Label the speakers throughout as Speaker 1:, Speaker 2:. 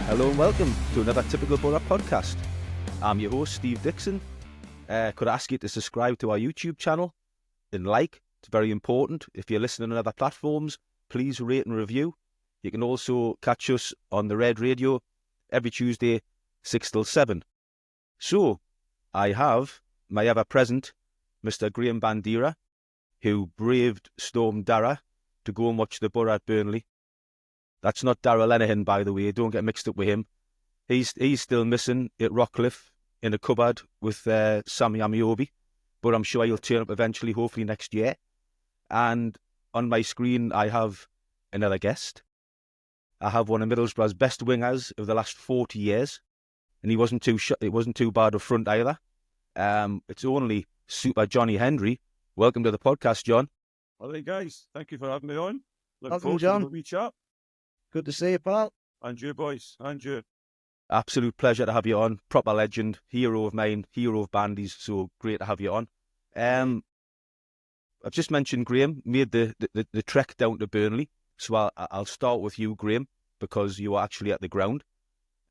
Speaker 1: Hello and welcome to another Typical Boro podcast. I'm your host, Steve Dixon. Could I ask you to subscribe to our YouTube channel and like? It's very important. If you're listening on other platforms, please rate and review. You can also catch us on the Red Radio every Tuesday, 6 till 7. So, I have my ever-present Mr. Graham Bandira, who braved Storm Dara to go and watch the Boro at Burnley. That's not Darragh Lenihan, by the way. Don't get mixed up with him. He's still missing at Rockcliffe in a cupboard with Sammy Amiobi, but I'm sure he'll turn up eventually, hopefully next year. And on my screen, I have another guest. I have one of Middlesbrough's best wingers of the last 40 years, and it wasn't too bad up front either. It's only Super Johnny Hendrie. Welcome to the podcast, John.
Speaker 2: All right, guys. Thank you for having me on.
Speaker 3: Welcome, John.
Speaker 2: To the wee chat.
Speaker 3: Good to see you, pal.
Speaker 2: And you, boys. And you.
Speaker 1: Absolute pleasure to have you on. Proper legend, hero of mine, hero of Bandy's. So great to have you on. I've just mentioned Graham made the trek down to Burnley. So I'll start with you, Graham, because you were actually at the ground.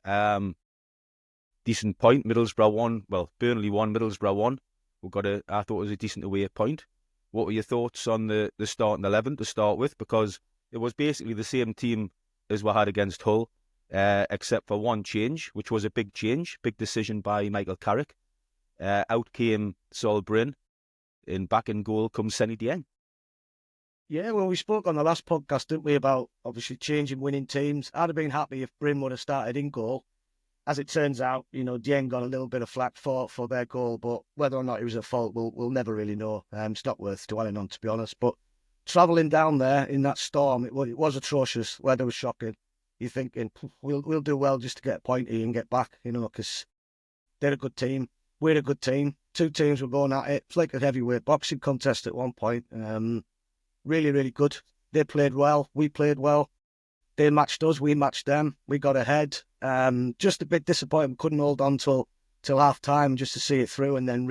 Speaker 1: Decent point. Middlesbrough won. Well, Burnley won. Middlesbrough won. I thought it was a decent away point. What were your thoughts on the starting 11 to start with? Because it was basically the same team as we had against Hull, except for one change, which was a big change, big decision by Michael Carrick. Out came Sol Bryn, and back in goal comes Senny Dieng.
Speaker 3: Yeah, well, we spoke on the last podcast, didn't we, about obviously changing winning teams. I'd have been happy if Bryn would have started in goal. As it turns out, Dieng got a little bit of flack for their goal, but whether or not it was at fault, we'll never really know. It's not worth dwelling on, to be honest. But travelling down there in that storm, it was atrocious. Weather was shocking. You're thinking, we'll do well just to get a point here and get back, because they're a good team. We're a good team. Two teams were going at it. It's like a heavyweight boxing contest at one point. Really, really good. They played well. We played well. They matched us. We matched them. We got ahead. Just a bit disappointed we couldn't hold on till half time just to see it through and then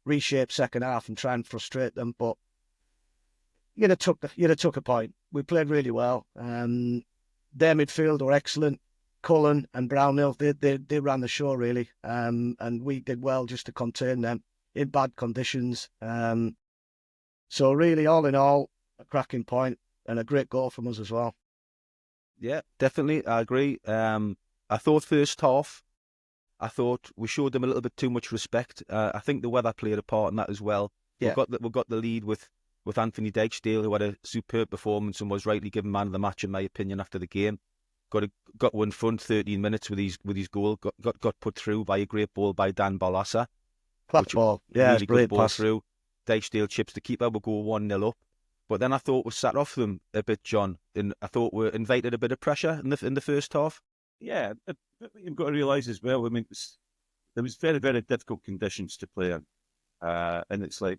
Speaker 3: reshape second half and try and frustrate them. But you'd have took a point. We played really well. Their midfield were excellent. Cullen and Brownhill, they ran the show really. And we did well just to contain them in bad conditions. So really, all in all, a cracking point and a great goal from us as well.
Speaker 1: Yeah, definitely. I agree. I thought first half, we showed them a little bit too much respect. I think the weather played a part in that as well.
Speaker 3: Yeah.
Speaker 1: We got the lead with Anthony Dijksteel, who had a superb performance and was rightly given man of the match, in my opinion, after the game. Got one front 13 minutes with his goal. Got put through by a great ball by Dan Barlaser.
Speaker 3: Clap ball. Yeah,
Speaker 1: really
Speaker 3: great
Speaker 1: good ball
Speaker 3: pass.
Speaker 1: through. Dijksteel chips the keeper. We'll go 1-0 up. But then I thought we sat off them a bit, John, and I thought we invited a bit of pressure in the first half.
Speaker 2: Yeah, you've got to realise as well, there was very, very difficult conditions to play in. And it's like,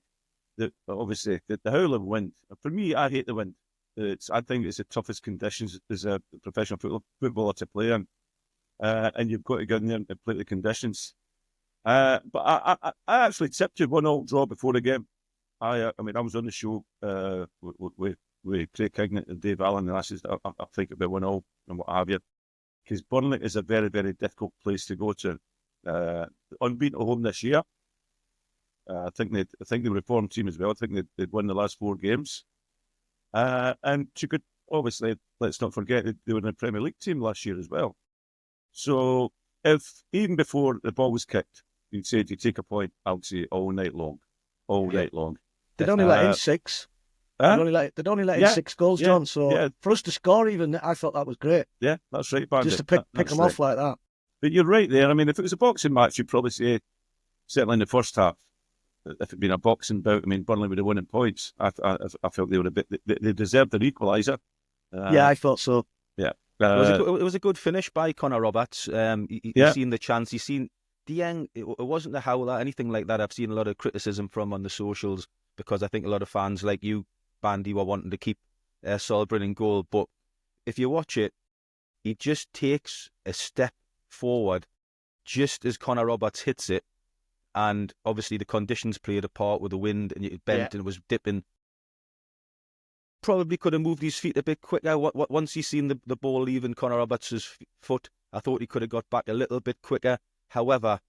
Speaker 2: obviously, the howling wind. For me, I hate the wind. I think it's the toughest conditions as a professional footballer to play in. And you've got to get in there and play the conditions. But I actually tipped you 1-1 draw before the game. I was on the show with Craig Hignett and Dave Allen, and I said, I think it'll be 1-0 and what have you. Because Burnley is a very, very difficult place to go to. Unbeaten at home this year. I think the reformed team as well. I think they'd won the last 4 games. And you could, obviously, let's not forget that they were in the Premier League team last year as well. So if, even before the ball was kicked, you'd say, do you take a point? I'll say all night long. Night long.
Speaker 3: They'd only let in 6. They'd only let in 6 goals, John. So for us to score even, I thought that was great.
Speaker 2: Yeah, that's right, Bandit.
Speaker 3: Just to pick them off like that.
Speaker 2: But you're right there. If it was a boxing match, you'd probably say, certainly in the first half, if it'd been a boxing bout, Burnley would have won in points. I felt they were they deserved their equaliser.
Speaker 3: Yeah, I thought so.
Speaker 2: Yeah.
Speaker 1: It was a good finish by Connor Roberts. You've seen the chance. You've seen Dieng. It wasn't the howler, anything like that. I've seen a lot of criticism from on the socials because I think a lot of fans like you, Bandy, were wanting to keep Sol Bryn in goal. But if you watch it, he just takes a step forward just as Connor Roberts hits it. And obviously the conditions played a part with the wind and it bent and it was dipping. Probably could have moved his feet a bit quicker. Once he seen the ball leaving Connor Roberts' foot, I thought he could have got back a little bit quicker. However,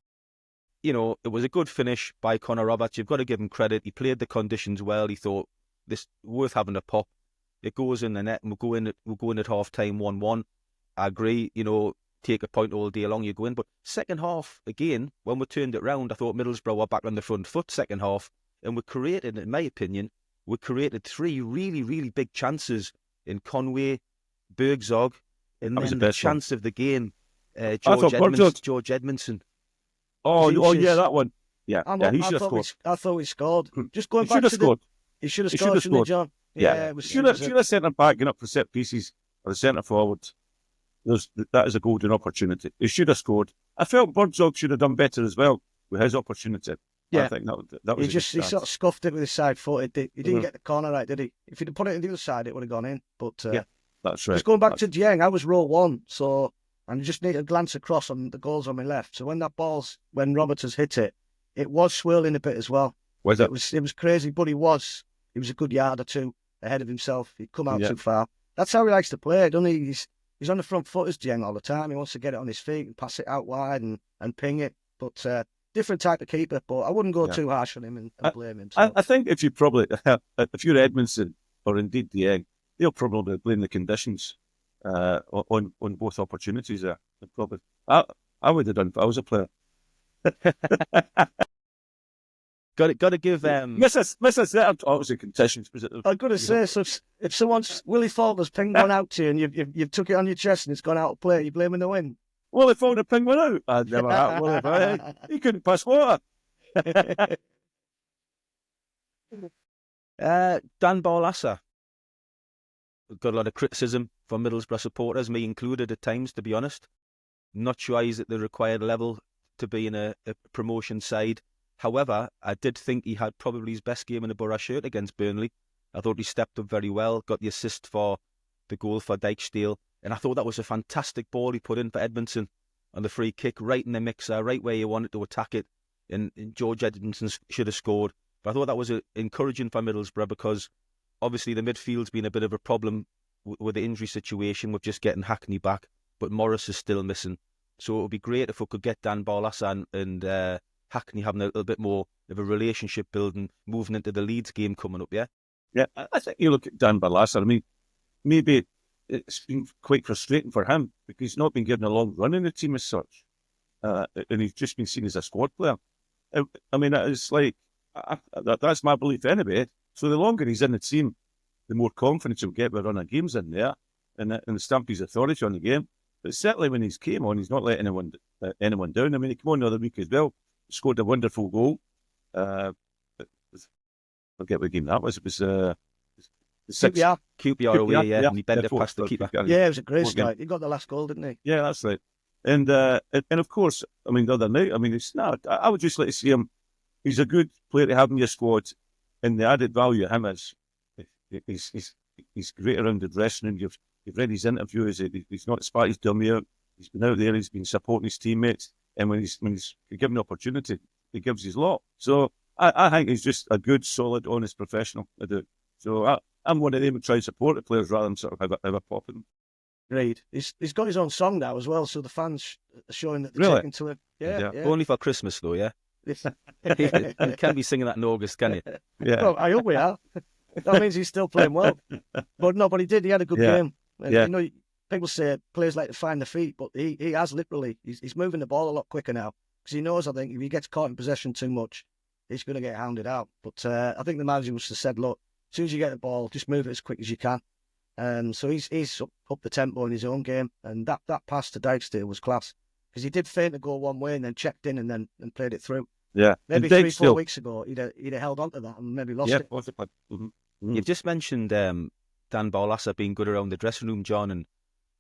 Speaker 1: you know, it was a good finish by Connor Roberts. You've got to give him credit. He played the conditions well. He thought, this worth having a pop. It goes in the net, and we'll go in at half time 1-1. I agree, you know, take a point all day long, you go in. But second half, again, when we turned it round, I thought Middlesbrough were back on the front foot second half, and we created, in my opinion, 3 really, really big chances in Conway, Bergzog, and then the chance of the game, George Edmondson.
Speaker 2: Oh, yeah, that one. Yeah, he should have scored.
Speaker 3: I thought he scored. Just going
Speaker 2: he
Speaker 3: back
Speaker 2: should have
Speaker 3: to
Speaker 2: scored.
Speaker 3: He should have scored, shouldn't he, John?
Speaker 2: Yeah, should have centre back going up for set pieces or the centre forward. That is a golden opportunity. He should have scored. I felt Bergzog should have done better as well with his opportunity.
Speaker 3: Yeah,
Speaker 2: I think that was.
Speaker 3: He sort of scuffed it with his side foot. He didn't get the corner right, did he? If he'd put it on the other side, it would have gone in. But
Speaker 2: yeah, that's right.
Speaker 3: Just going back to Dieng, I was row 1, so and just need to glance across on the goals on my left. So when Roberts has hit it, it was swirling a bit as well.
Speaker 2: Was it?
Speaker 3: It was crazy, but he was a good yard or two ahead of himself. He'd come out too far. That's how he likes to play, doesn't he? He's on the front foot as Dieng all the time. He wants to get it on his feet and pass it out wide and ping it. But different type of keeper, but I wouldn't go too harsh on him and blame him. So.
Speaker 2: I think if you're Edmondson or indeed Dieng, they'll probably blame the conditions on both opportunities there. Probably, I would have done if I was a player.
Speaker 1: Got to give
Speaker 2: Mrs. Obviously conditions.
Speaker 3: I've got to say, so if someone's Willie Faulkner's pinged one out to you and you've took it on your chest and it's gone out of play, you're blaming the wind.
Speaker 2: Willie Faulkner pinged one out. I'd never had Willie. He couldn't pass water.
Speaker 1: Dan Barlaser got a lot of criticism from Middlesbrough supporters, me included at times, to be honest. Not sure he's at the required level to be in a promotion side. However, I did think he had probably his best game in a Boro shirt against Burnley. I thought he stepped up very well, got the assist for the goal for Dijksteel, and I thought that was a fantastic ball he put in for Edmondson on the free kick, right in the mixer, right where you wanted to attack it, and George Edmondson should have scored. But I thought that was encouraging for Middlesbrough because obviously the midfield's been a bit of a problem with the injury situation, with just getting Hackney back, but Morris is still missing. So it would be great if we could get Dan Barlaser and Hackney having a little bit more of a relationship building, moving into the Leeds game coming up, yeah?
Speaker 2: Yeah, I think you look at Dan Barlaser, I mean, maybe it's been quite frustrating for him because he's not been given a long run in the team as such. And he's just been seen as a squad player. I mean, it's like, that's my belief anyway. So the longer he's in the team, the more confidence he'll get with running games in there and stamp his authority on the game. But certainly when he's came on, he's not letting anyone down. I mean, he came on the other week as well, scored a wonderful goal. I forget what game that was. It was the
Speaker 3: QPR
Speaker 1: away, yeah. And he bent it past the keeper.
Speaker 3: Yeah, it was a great strike. He got the last goal, didn't he?
Speaker 2: Yeah, that's right. And of course, I mean, the other night, I mean, I would just like to see him. He's a good player to have in your squad, and the added value of him is he's great around the dressing room. You've read his interviews. He's not spat his dummy out. He's been out there. He's been supporting his teammates, and when he's given the opportunity, he gives his lot. So I think he's just a good, solid, honest professional. I do. So I'm one of them who try to support the players rather than sort of have a pop at them.
Speaker 3: Great. He's got his own song now as well, so the fans are showing that they're taking to him. Yeah.
Speaker 1: Only for Christmas though, yeah. You can't be singing that in August, can you?
Speaker 2: Yeah.
Speaker 3: Well, I hope we are. That means he's still playing well. But he did. He had a good game.
Speaker 2: Yeah.
Speaker 3: You know, people say players like to find the feet, but he has literally. He's moving the ball a lot quicker now because he knows. I think if he gets caught in possession too much, he's going to get hounded out. But I think the manager must have said, look, as soon as you get the ball, just move it as quick as you can. So he's up the tempo in his own game, and that pass to Dijksteel was class because he did feign to go one way and then checked in and then played it through.
Speaker 2: Yeah,
Speaker 3: maybe 3-4 weeks ago he'd have held on to that and maybe lost it.
Speaker 2: Mm-hmm.
Speaker 1: You've just mentioned Dan Barlaser being good around the dressing room, John, and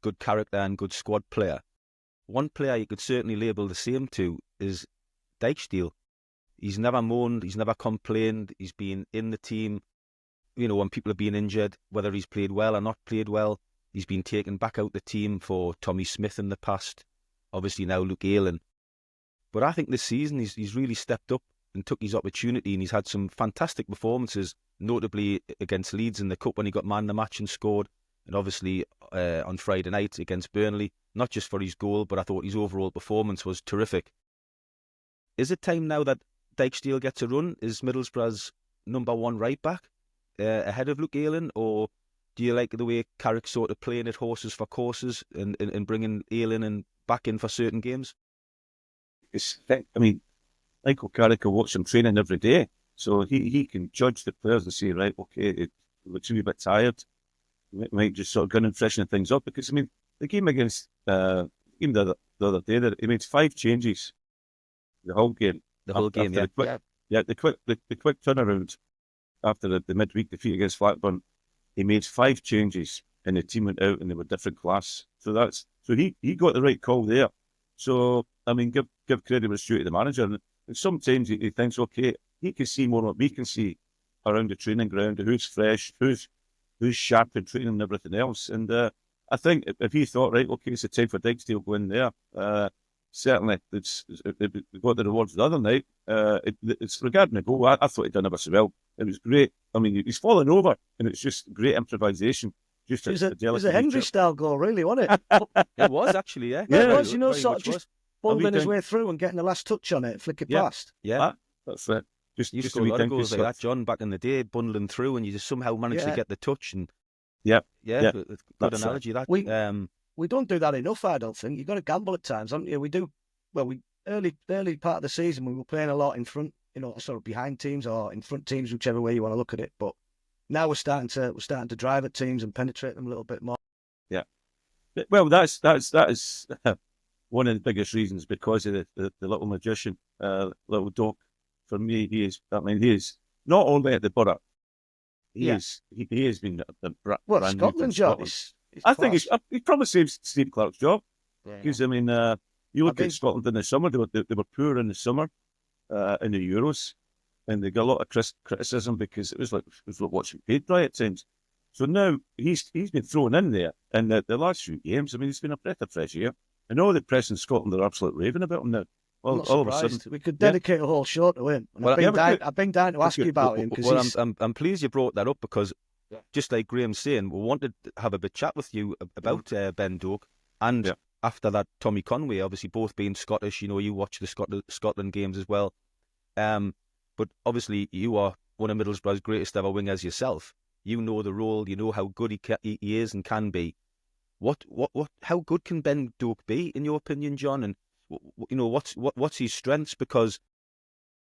Speaker 1: good character and good squad player. One player you could certainly label the same to is Dijksteel. He's never moaned, he's never complained, he's been in the team. You know, when people have been injured, whether he's played well or not played well, he's been taken back out the team for Tommy Smith in the past. Obviously now Luke Elland. But I think this season he's really stepped up and took his opportunity, and he's had some fantastic performances, notably against Leeds in the Cup when he got man of the match and scored, and obviously on Friday night against Burnley. not just for his goal, but I thought his overall performance was terrific. Is it time now that Dijksteel gets a run? Is Middlesbrough's number one right back ahead of Luke Ayling, or do you like the way Carrick's sort of playing at horses for courses and bringing Ayling and back in for certain games?
Speaker 2: I mean, Michael Carrick will watch him training every day, so he can judge the players and say, right, okay, it looks a wee bit tired. We might just sort of go and freshen things up, because I mean, the game against the other day, he made 5 changes the whole game.
Speaker 1: The whole game, yeah.
Speaker 2: The quick turnaround after the midweek defeat against Blackburn. He made 5 changes, and the team went out and they were different class. So he got the right call there. So I mean, give credit where due to the manager. And sometimes he thinks, okay, he can see more than what we can see around the training ground, who's fresh, who's sharp in training and everything else. And I think if he thought, right, okay, it's a time for Dijksteel to go in there, certainly it got the rewards the other night. It's regarding the goal. I thought he'd done ever so well. It was great. I mean, he's fallen over, and it's just great improvisation. It was
Speaker 3: a Hendrie style goal, really, wasn't it?
Speaker 1: It was actually, yeah.
Speaker 3: Yeah, it was, you know, sort of just bundling his way through and getting the last touch on it, flick it past.
Speaker 1: Yeah,
Speaker 2: that's it.
Speaker 1: You used to score a lot of goals like that, John, back in the day, bundling through, and you just somehow managed to get the touch. And good analogy. That
Speaker 3: we don't do that enough, I don't think. You've got to gamble at times, haven't you? We do. Well, early part of the season, we were playing a lot in front, you know, sort of behind teams or in front teams, whichever way you want to look at it. But now we're starting to drive at teams and penetrate them a little bit more.
Speaker 2: Yeah. Well, that is one of the biggest reasons, because of the little magician, little Doc. For me, he is not only at the Boro. He has been the brand
Speaker 3: Scotland's job.
Speaker 2: I think he probably saved Steve Clarke's job, because I mean, you look at Scotland in the summer; they were poor in the summer, in the Euros, and they got a lot of criticism because it was like watching paint dry at times. So now he's been thrown in there, and the last few games, I mean, it's been a breath of fresh air. And all the press in Scotland are absolutely raving about him now.
Speaker 3: All of a sudden, we could dedicate a whole show to him. And I've been down to ask you about him.
Speaker 1: Well, I'm pleased you brought that up, because just like Graham's saying, we wanted to have a bit chat with you about Ben Doak. And after that, Tommy Conway, obviously both being Scottish, you know, you watch the Scotland games as well. But obviously you are one of Middlesbrough's greatest ever wingers yourself. You know the role, you know how good he is and can be. How good can Ben Doak be, in your opinion, John? And you know, what's his strengths? Because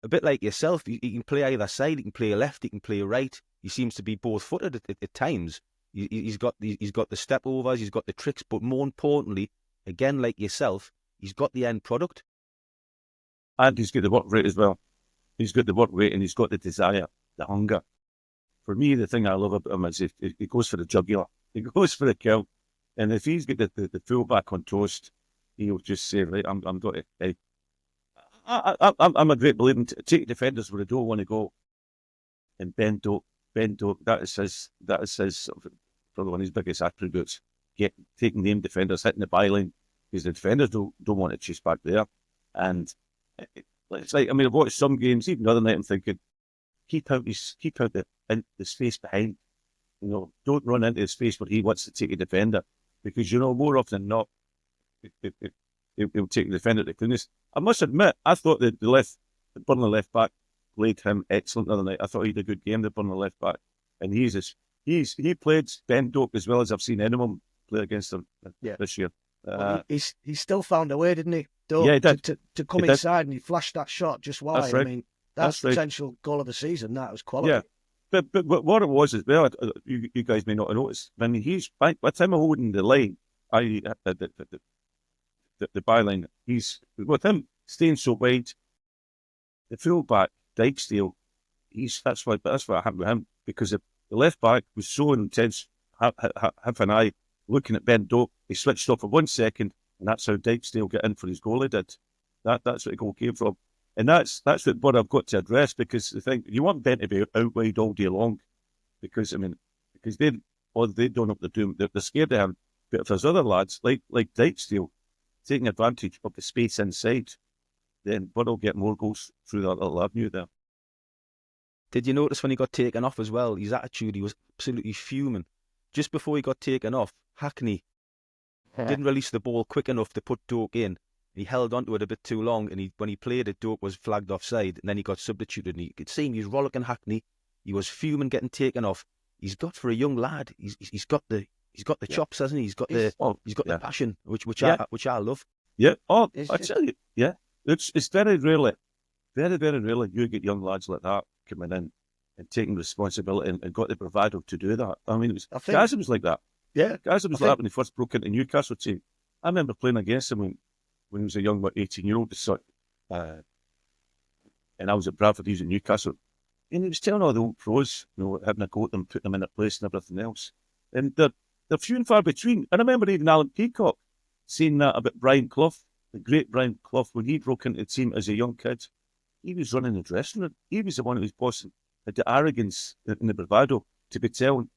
Speaker 1: a bit like yourself, he can play either side. He can play left. He can play right. He seems to be both-footed at times. He's got the step overs. He's got the tricks. But more importantly, again, like yourself, he's got the end product.
Speaker 2: And he's got the work rate as well. He's got the work rate, and he's got the desire, the hunger. For me, the thing I love about him is he goes for the jugular. He goes for the kill. And if he's got the fullback on toast, he'll just say, right, I'm going to. I'm a great believer in take defenders where they don't want to go. And Ben Doak, that is his probably one of his biggest attributes. Taking name defenders, hitting the byline, because the defenders don't want to chase back there. And it's like, I mean, I've watched some games, even the other night, I'm thinking, keep out the space behind. You know, don't run into the space where he wants to take a defender, because you know more often than not, he'll take the defender to the cleanest. I must admit, I thought the Burnley left back played him excellent the other night. I thought he had a good game, the Burnley left back, and he played Ben Doak as well as I've seen anyone play against him this year.
Speaker 3: Well, he still found a way, didn't he? Doak, to come inside, and he flashed that shot just wide.
Speaker 2: That's right.
Speaker 3: I mean, that's the potential goal of the season. That was quality.
Speaker 2: Yeah. But what it was as well, you guys may not have noticed. I mean, he's by the time of holding the line, the byline, he's with him staying so wide. The fullback Dijksteel, that's what happened with him, because the left back was so intense. Have an eye looking at Ben Doak. He switched off for 1 second, and that's how Dijksteel got in for his goal. He did. That's where the goal came from. And that's what I've got to address, because the thing, you want Ben to be out wide all day long, because they don't know what they're doing. They're scared of him. But if there's other lads like Dijksteel taking advantage of the space inside, then Boro will get more goals through that little avenue there.
Speaker 1: Did you notice when he got taken off as well? His attitude, he was absolutely fuming. Just before he got taken off, Hackney didn't release the ball quick enough to put Doak in. He held onto it a bit too long, and when he played it, Doak was flagged offside, and then he got substituted. And you could see him; he was rollicking Hackney. He was fuming, getting taken off. He's got, for a young lad, he's got the chops, hasn't he? He's got the passion, which I love.
Speaker 2: Yeah. Oh, I tell you, yeah. It's very rarely you get young lads like that coming in and taking responsibility and got the bravado to do that. I mean, Gaza was like that.
Speaker 3: Yeah,
Speaker 2: Gaza was like that when he first broke into Newcastle team. I remember playing against him when he was a young 18-year-old, and I was at Bradford, he was at Newcastle, and he was telling all the old pros, having a go at them, putting them in their place and everything else. And they're few and far between. I remember even Alan Peacock saying that about Brian Clough, the great Brian Clough, when he broke into the team as a young kid. He was running the dressing room. He was the one who was bossing, had the arrogance and the bravado to be telling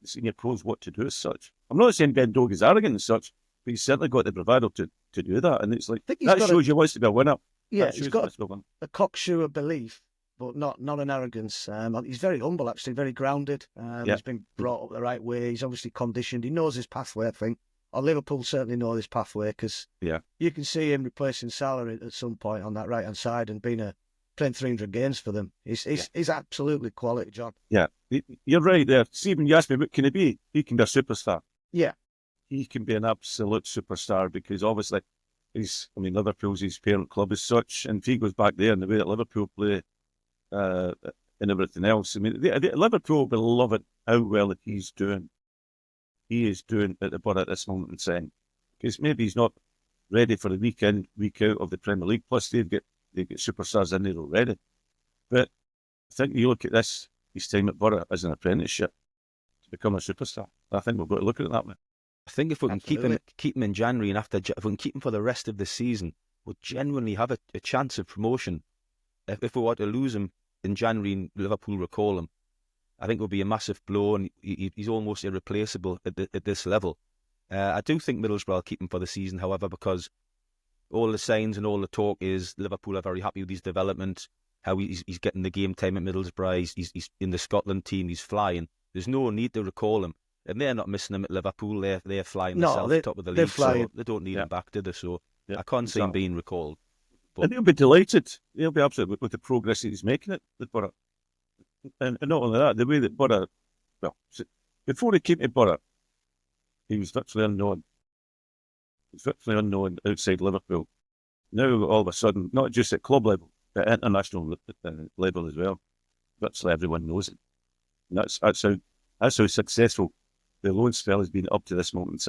Speaker 2: senior pros what to do as such. I'm not saying Ben Doak is arrogant as such, but he's certainly got the bravado to do that. And it's like, that shows you wants to be a winner.
Speaker 3: Yeah, he's got a cocksure belief, but not an arrogance. He's very humble, actually, very grounded. He's been brought up the right way. He's obviously conditioned. He knows his pathway, I think. Liverpool certainly know this pathway, because you can see him replacing Salah at some point on that right-hand side and playing 300 games for them. He's absolutely quality, John.
Speaker 2: Yeah, you're right there. Stephen, you asked me, what can he be? He can be a superstar.
Speaker 3: Yeah.
Speaker 2: He can be an absolute superstar, because obviously Liverpool's his parent club as such, and if he goes back there and the way that Liverpool play and everything else, I mean, Liverpool will be loving how well he's doing. He is doing at the Boro at this moment in time, because maybe he's not ready for the week in, week out of the Premier League. Plus, they've got superstars in there already. But I think you look at his time at Boro as an apprenticeship to become a superstar. I think we've got to look at it that way.
Speaker 1: I think if we can keep him in January, and if we can keep him for the rest of the season, we'll genuinely have a chance of promotion. If we were to lose him in January and Liverpool recall him, I think it would be a massive blow, and he's almost irreplaceable at this level. I do think Middlesbrough will keep him for the season, however, because all the signs and all the talk is Liverpool are very happy with his development, how he's getting the game time at Middlesbrough, he's in the Scotland team, he's flying. There's no need to recall him, and they're not missing him at Liverpool. They're flying themselves top of the league, so they don't need him back, do they? So I can't see him being recalled. But
Speaker 2: and they'll be delighted. They'll be absolutely with the progress he's making at Boro. And not only that, the way that Boro, before he came to Boro, he was virtually unknown. Outside Liverpool. Now, all of a sudden, not just at club level, but at international level as well, virtually everyone knows him. And that's how successful the loan spell has been up to this moment.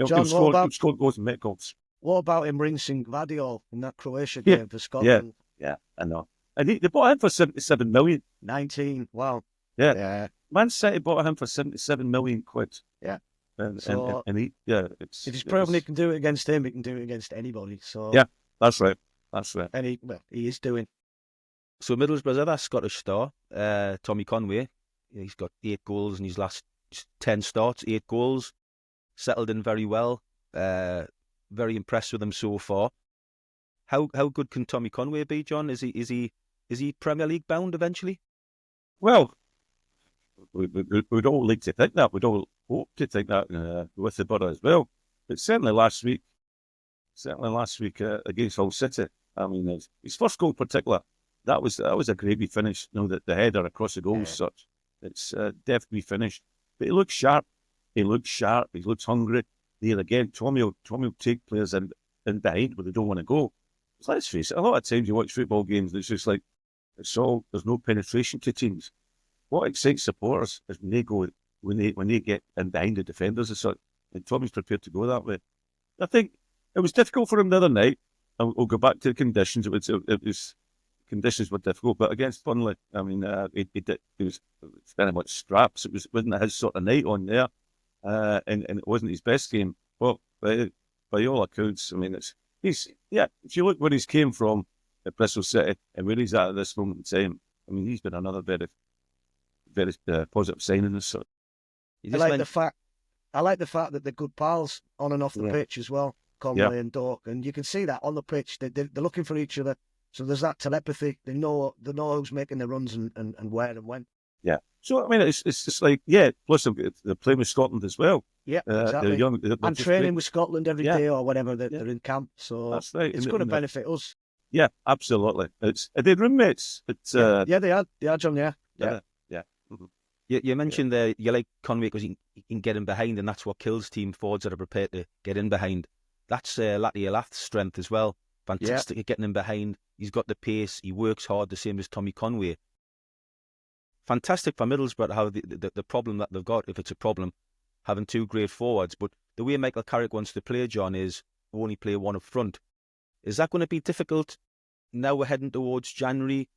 Speaker 3: John,
Speaker 2: he scored goals and met goals.
Speaker 3: What about him rinsing Gvardiol in that Croatia game for Scotland?
Speaker 2: Yeah, I know. And they bought him for 77 million.
Speaker 3: 19, wow.
Speaker 2: Yeah. Man City bought him for 77 million quid.
Speaker 3: Yeah.
Speaker 2: And he,
Speaker 3: if he's proven he can do it against him, he can do it against anybody. So
Speaker 2: yeah, that's right. And
Speaker 3: he is doing.
Speaker 1: So Middlesbrough's other Scottish star, Tommy Conway, he's got 8 goals in his last 10 starts, 8 goals, settled in very well. Very impressed with him so far. How good can Tommy Conway be, John? Is he Premier League bound eventually?
Speaker 2: Well, we'd all like to think that. We'd all hope to think that with the Boro as well. But certainly last week against Hull City, I mean, his first goal in particular, that was a gravy finish. The header across the goal as such. It's definitely finished. But he looks sharp. He looks hungry. There again, Tommy will take players in behind where they don't want to go. So let's face it, a lot of times you watch football games, it's just like, there's no penetration to teams. What excites supporters is when they get in behind the defenders as such, and Tommy's prepared to go that way. I think it was difficult for him the other night. We'll go back to the conditions. Conditions were difficult, but against Burnley, I mean, it was very much straps. It wasn't his sort of night on there, and it wasn't his best game. But by all accounts, I mean, if you look where he's came from at Bristol City and where he's at this moment in time, I mean, he's been another very, very positive signing as such.
Speaker 3: I like the fact that they're good pals on and off the pitch as well, Conway and Doak, and you can see that on the pitch. They're looking for each other, so there's that telepathy. They know who's making the runs and where and when.
Speaker 2: Yeah. So I mean, it's just like plus they're playing with Scotland as well.
Speaker 3: Yeah,
Speaker 2: They're
Speaker 3: exactly.
Speaker 2: young. They're
Speaker 3: And
Speaker 2: just
Speaker 3: training
Speaker 2: great.
Speaker 3: with Scotland every
Speaker 2: Yeah.
Speaker 3: day or whatever they're
Speaker 2: Yeah.
Speaker 3: in camp. So
Speaker 2: That's right.
Speaker 3: it's going to benefit us.
Speaker 2: Yeah, absolutely. Are they roommates? It's
Speaker 3: Yeah, they are. They are, John. Yeah.
Speaker 2: yeah. Mm-hmm.
Speaker 1: You mentioned there you like Conway because he can get in behind, and that's what kills team forwards that are prepared to get in behind. That's Latte Alath's strength as well. Fantastic at getting in behind. He's got the pace. He works hard, the same as Tommy Conway. Fantastic for Middlesbrough to have the problem that they've got, if it's a problem, having two great forwards. But the way Michael Carrick wants to play, John, is only play one up front. Is that going to be difficult? Now we're heading towards January.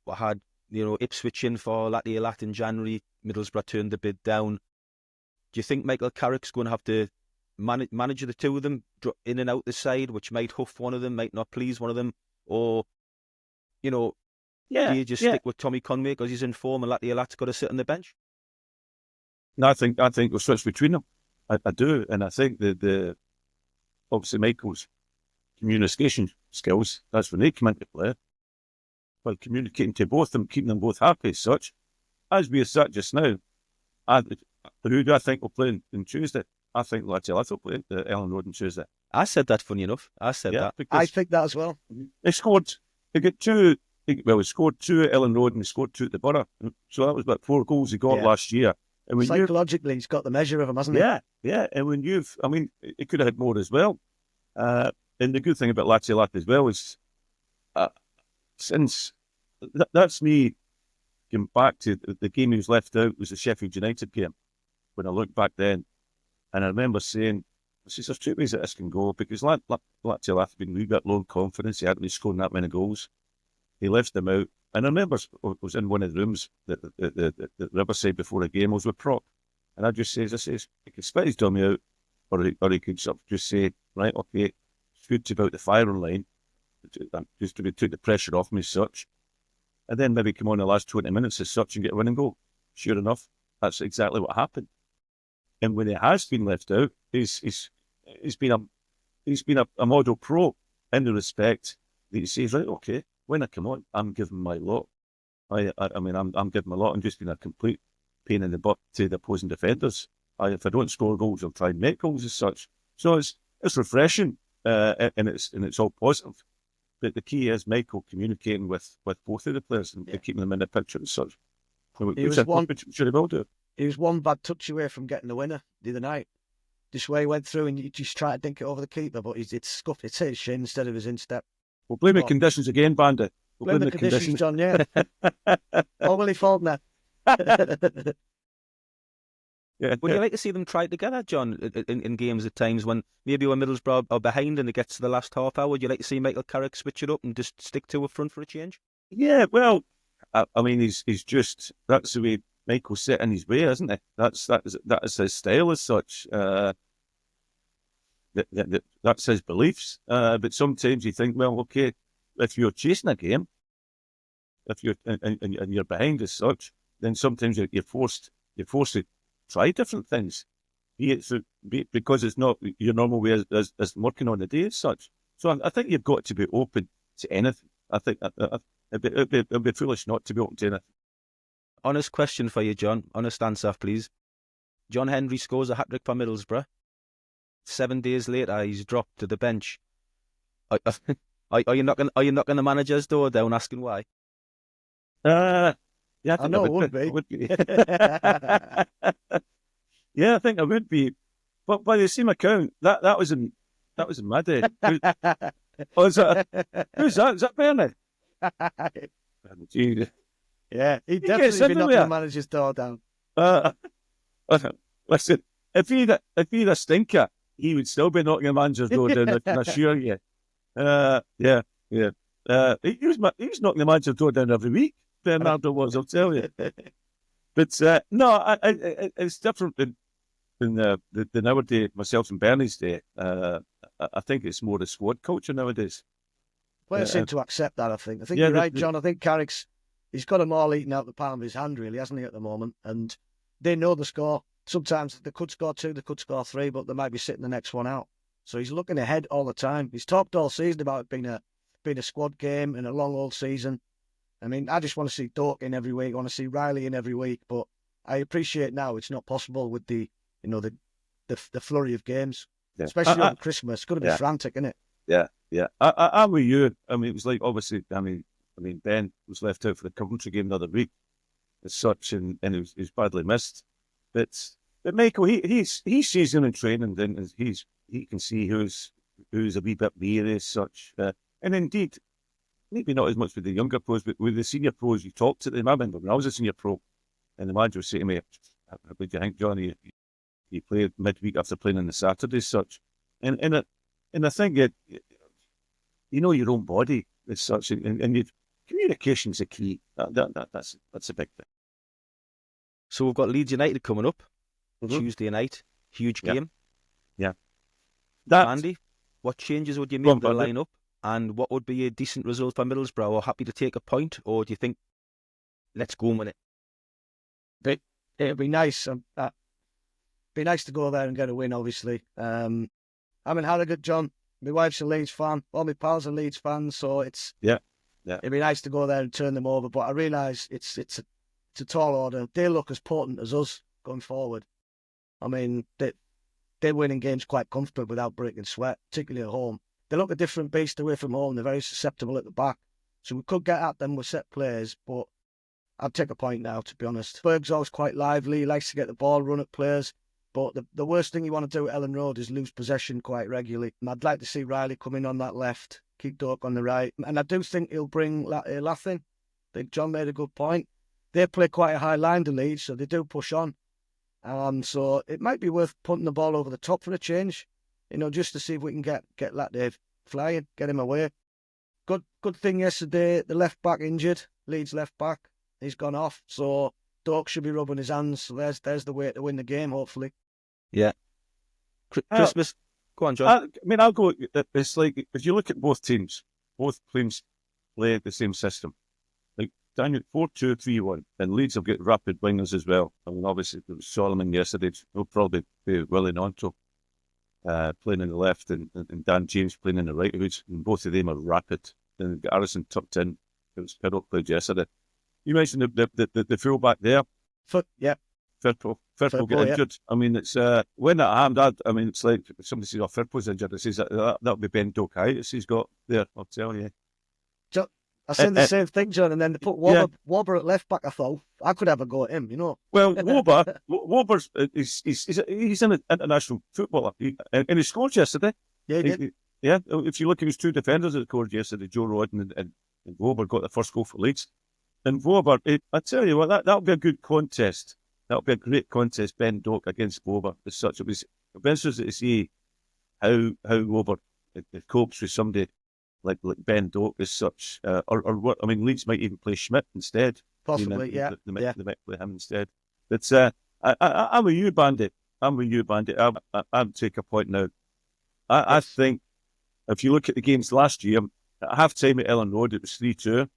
Speaker 1: We had Ipswich in for Latte Alath in January. Middlesbrough turned the bid down. Do you think Michael Carrick's going to have to manage the two of them in and out the side, which might huff one of them, might not please one of them? Or, do you just stick with Tommy Conway because he's in form and Latte Alath's got to sit on the bench?
Speaker 2: No, I think we'll switch between them. I do, and I think the obviously Michael's communication skills, that's when they come into play. But communicating to both of them, keeping them both happy as such. As we sat just now, who do I think will play on Tuesday? I think Latte Alath will play at Elland Road on Tuesday.
Speaker 1: I said that, funny enough. I said that.
Speaker 3: I think that as well.
Speaker 2: They scored two at Elland Road and they scored two at the Boro. So that was about 4 goals he got last year. And when
Speaker 3: psychologically, he's got the measure of him, hasn't he?
Speaker 2: Yeah. And when he could have had more as well. And the good thing about Latte Alath as well is, since that's me going back to the game he was left out was the Sheffield United game. When I look back then, and I remember saying, there's 2 ways that this can go, because Latte Alath had been a wee bit low in confidence. He hadn't been scoring that many goals. He left them out. And I remember I was in one of the rooms, the Riverside before the game. I was with Proc. And I just says, he could spit his dummy out, or he could sort of just say, right, okay, it's good to about the firing line, just to take the pressure off me as such. And then maybe come on the last 20 minutes as such and get a winning goal. Sure enough, that's exactly what happened. And when he has been left out, he's been a model pro in the respect that he says, right, okay, when I come on, I'm giving my lot. I'm giving my lot. I'm just being a complete pain in the butt to the opposing defenders. If I don't score goals, I'll try and make goals as such. So it's refreshing, and it's all positive. But the key is Michael communicating with both of the players and keeping them in the picture as such. He
Speaker 3: was one bad touch away from getting the winner the other night. This way he went through and he just tried to dink it over the keeper, but it's scuffed. It's hit his shin instead of his instep.
Speaker 2: We'll blame the conditions again, Bandy.
Speaker 3: Blame the conditions, John, yeah. Or Willie Faulkner.
Speaker 1: Would you like to see them try together, John, in games at times when Middlesbrough are behind and it gets to the last half hour? Would you like to see Michael Carrick switch it up and just stick to a front for a change?
Speaker 2: Yeah, well, he's just, that's the way Michael's set in his way, isn't he? That is his style as such. That's his beliefs. But sometimes you think, well, okay, if you're chasing a game, if you're and you're behind as such, then sometimes you're forced to try different things. Because it's not your normal way as working on the day as such. So I think you've got to be open to anything. I think it'd be foolish not to be open to anything.
Speaker 1: Honest question for you, John. Honest answer, please. John Hendrie scores a hat-trick for Middlesbrough. 7 days later, he's dropped to the bench. Are you knocking the manager's door down, asking why?
Speaker 2: Yeah, I
Speaker 3: know it would be.
Speaker 2: Yeah, I think I would be. But by the same account, that was in my day. Who's that? Is that Burnley?
Speaker 3: Yeah, he'd definitely be knocking the manager's door down.
Speaker 2: Listen, if he'd a stinker, he would still be knocking the manager's door down, I can assure you. Yeah. He was knocking the manager's door down every week. Bernardo was, I'll tell you. But no, it's different than our day, myself and Bernie's day. I think it's more the squad culture nowadays.
Speaker 3: Players seem to accept that, I think. I think you're right, John. I think Carrick's, he's got them all eating out the palm of his hand, really, hasn't he, at the moment? And they know the score. Sometimes they could score 2, they could score 3, but they might be sitting the next one out. So he's looking ahead all the time. He's talked all season about it being a squad game and a long old season. I mean, I just want to see Doak in every week. I want to see Riley in every week. But I appreciate now it's not possible with the the flurry of games,
Speaker 2: Yeah.
Speaker 3: especially over Christmas. It's going to be frantic, isn't it?
Speaker 2: Yeah. I'm with you. I mean, it was like, obviously, I mean, Ben was left out for the Coventry game the other week as such, and he was badly missed. But Michael, he sees him in training, and he can see who's a wee bit weary as such. And indeed, maybe not as much with the younger pros, but with the senior pros, you talk to them. I remember when I was a senior pro, and the manager was saying to me, "What do you think, Johnny? You played midweek after playing on the Saturday as such." And I think that you know your own body as such, and communication's a key. That's a big thing.
Speaker 1: So we've got Leeds United coming up Tuesday night. Huge game.
Speaker 2: Yeah.
Speaker 1: Bandy, what changes would you make to the lineup? And what would be a decent result for Middlesbrough? Or happy to take a point? Or do you think, let's go with it?
Speaker 3: But it'd be nice. Be nice to go there and get a win, obviously. I'm in Harrogate, John. My wife's a Leeds fan. All my pals are Leeds fans, so it's...
Speaker 2: Yeah.
Speaker 3: It'd be nice to go there and turn them over, but I realise it's a tall order. They look as potent as us going forward. I mean, they're winning games quite comfortably without breaking sweat, particularly at home. They look a different beast away from home. They're very susceptible at the back. So we could get at them with set plays, but I'd take a point now, to be honest. Berg's always quite lively. He likes to get the ball, run at players. But the worst thing you want to do at Elland Road is lose possession quite regularly. And I'd like to see Riley come in on that left, keep Doak on the right. And I do think he'll bring Lath in. I think John made a good point. They play quite a high line to Leeds, so they do push on. So it might be worth putting the ball over the top for a change, just to see if we can get Lath flying, get him away. Good thing yesterday, the left back injured, Leeds left back. He's gone off, so Doak should be rubbing his hands. So there's the way to win the game, hopefully.
Speaker 1: Yeah. Christmas. Go on, John.
Speaker 2: I'll go. It's like, if you look at both teams play the same system. Like Daniel 4-2-3-1, and Leeds have got rapid wingers as well. I mean, obviously there was Solomon yesterday. He'll probably be Willie Nonto playing in the left, and Dan James playing in the right. And both of them are rapid. And Harrison tucked in. It was Pirro played yesterday. You mentioned the full back there. Firpo get injured. Yeah. I mean, it's when that happened. It's like somebody says, "Oh, Firpo's injured." It says that'll be Ben Dokaitis he's got there. I'll tell you.
Speaker 3: I said the same thing, John, and then they put Wobber at left back. I thought I could have a go at him,
Speaker 2: Well, Wobber's he's an international footballer, and he scored yesterday.
Speaker 3: Yeah, he did.
Speaker 2: If you look at his two defenders that scored yesterday, Joe Rodden and Wobber got the first goal for Leeds. And Wobber, I tell you what, that'll be a good contest. That'll be a great contest, Ben Doak against Wobber as such. It was interesting to see how Wobber copes with somebody like Ben Doak as such, or what? I mean, Leeds might even play Schmidt instead.
Speaker 3: Possibly,
Speaker 2: They might play him instead. But I'm with you, Bandit. I'd take a point now. I think if you look at the games last year, at half time at Elland Road, it was 3-2.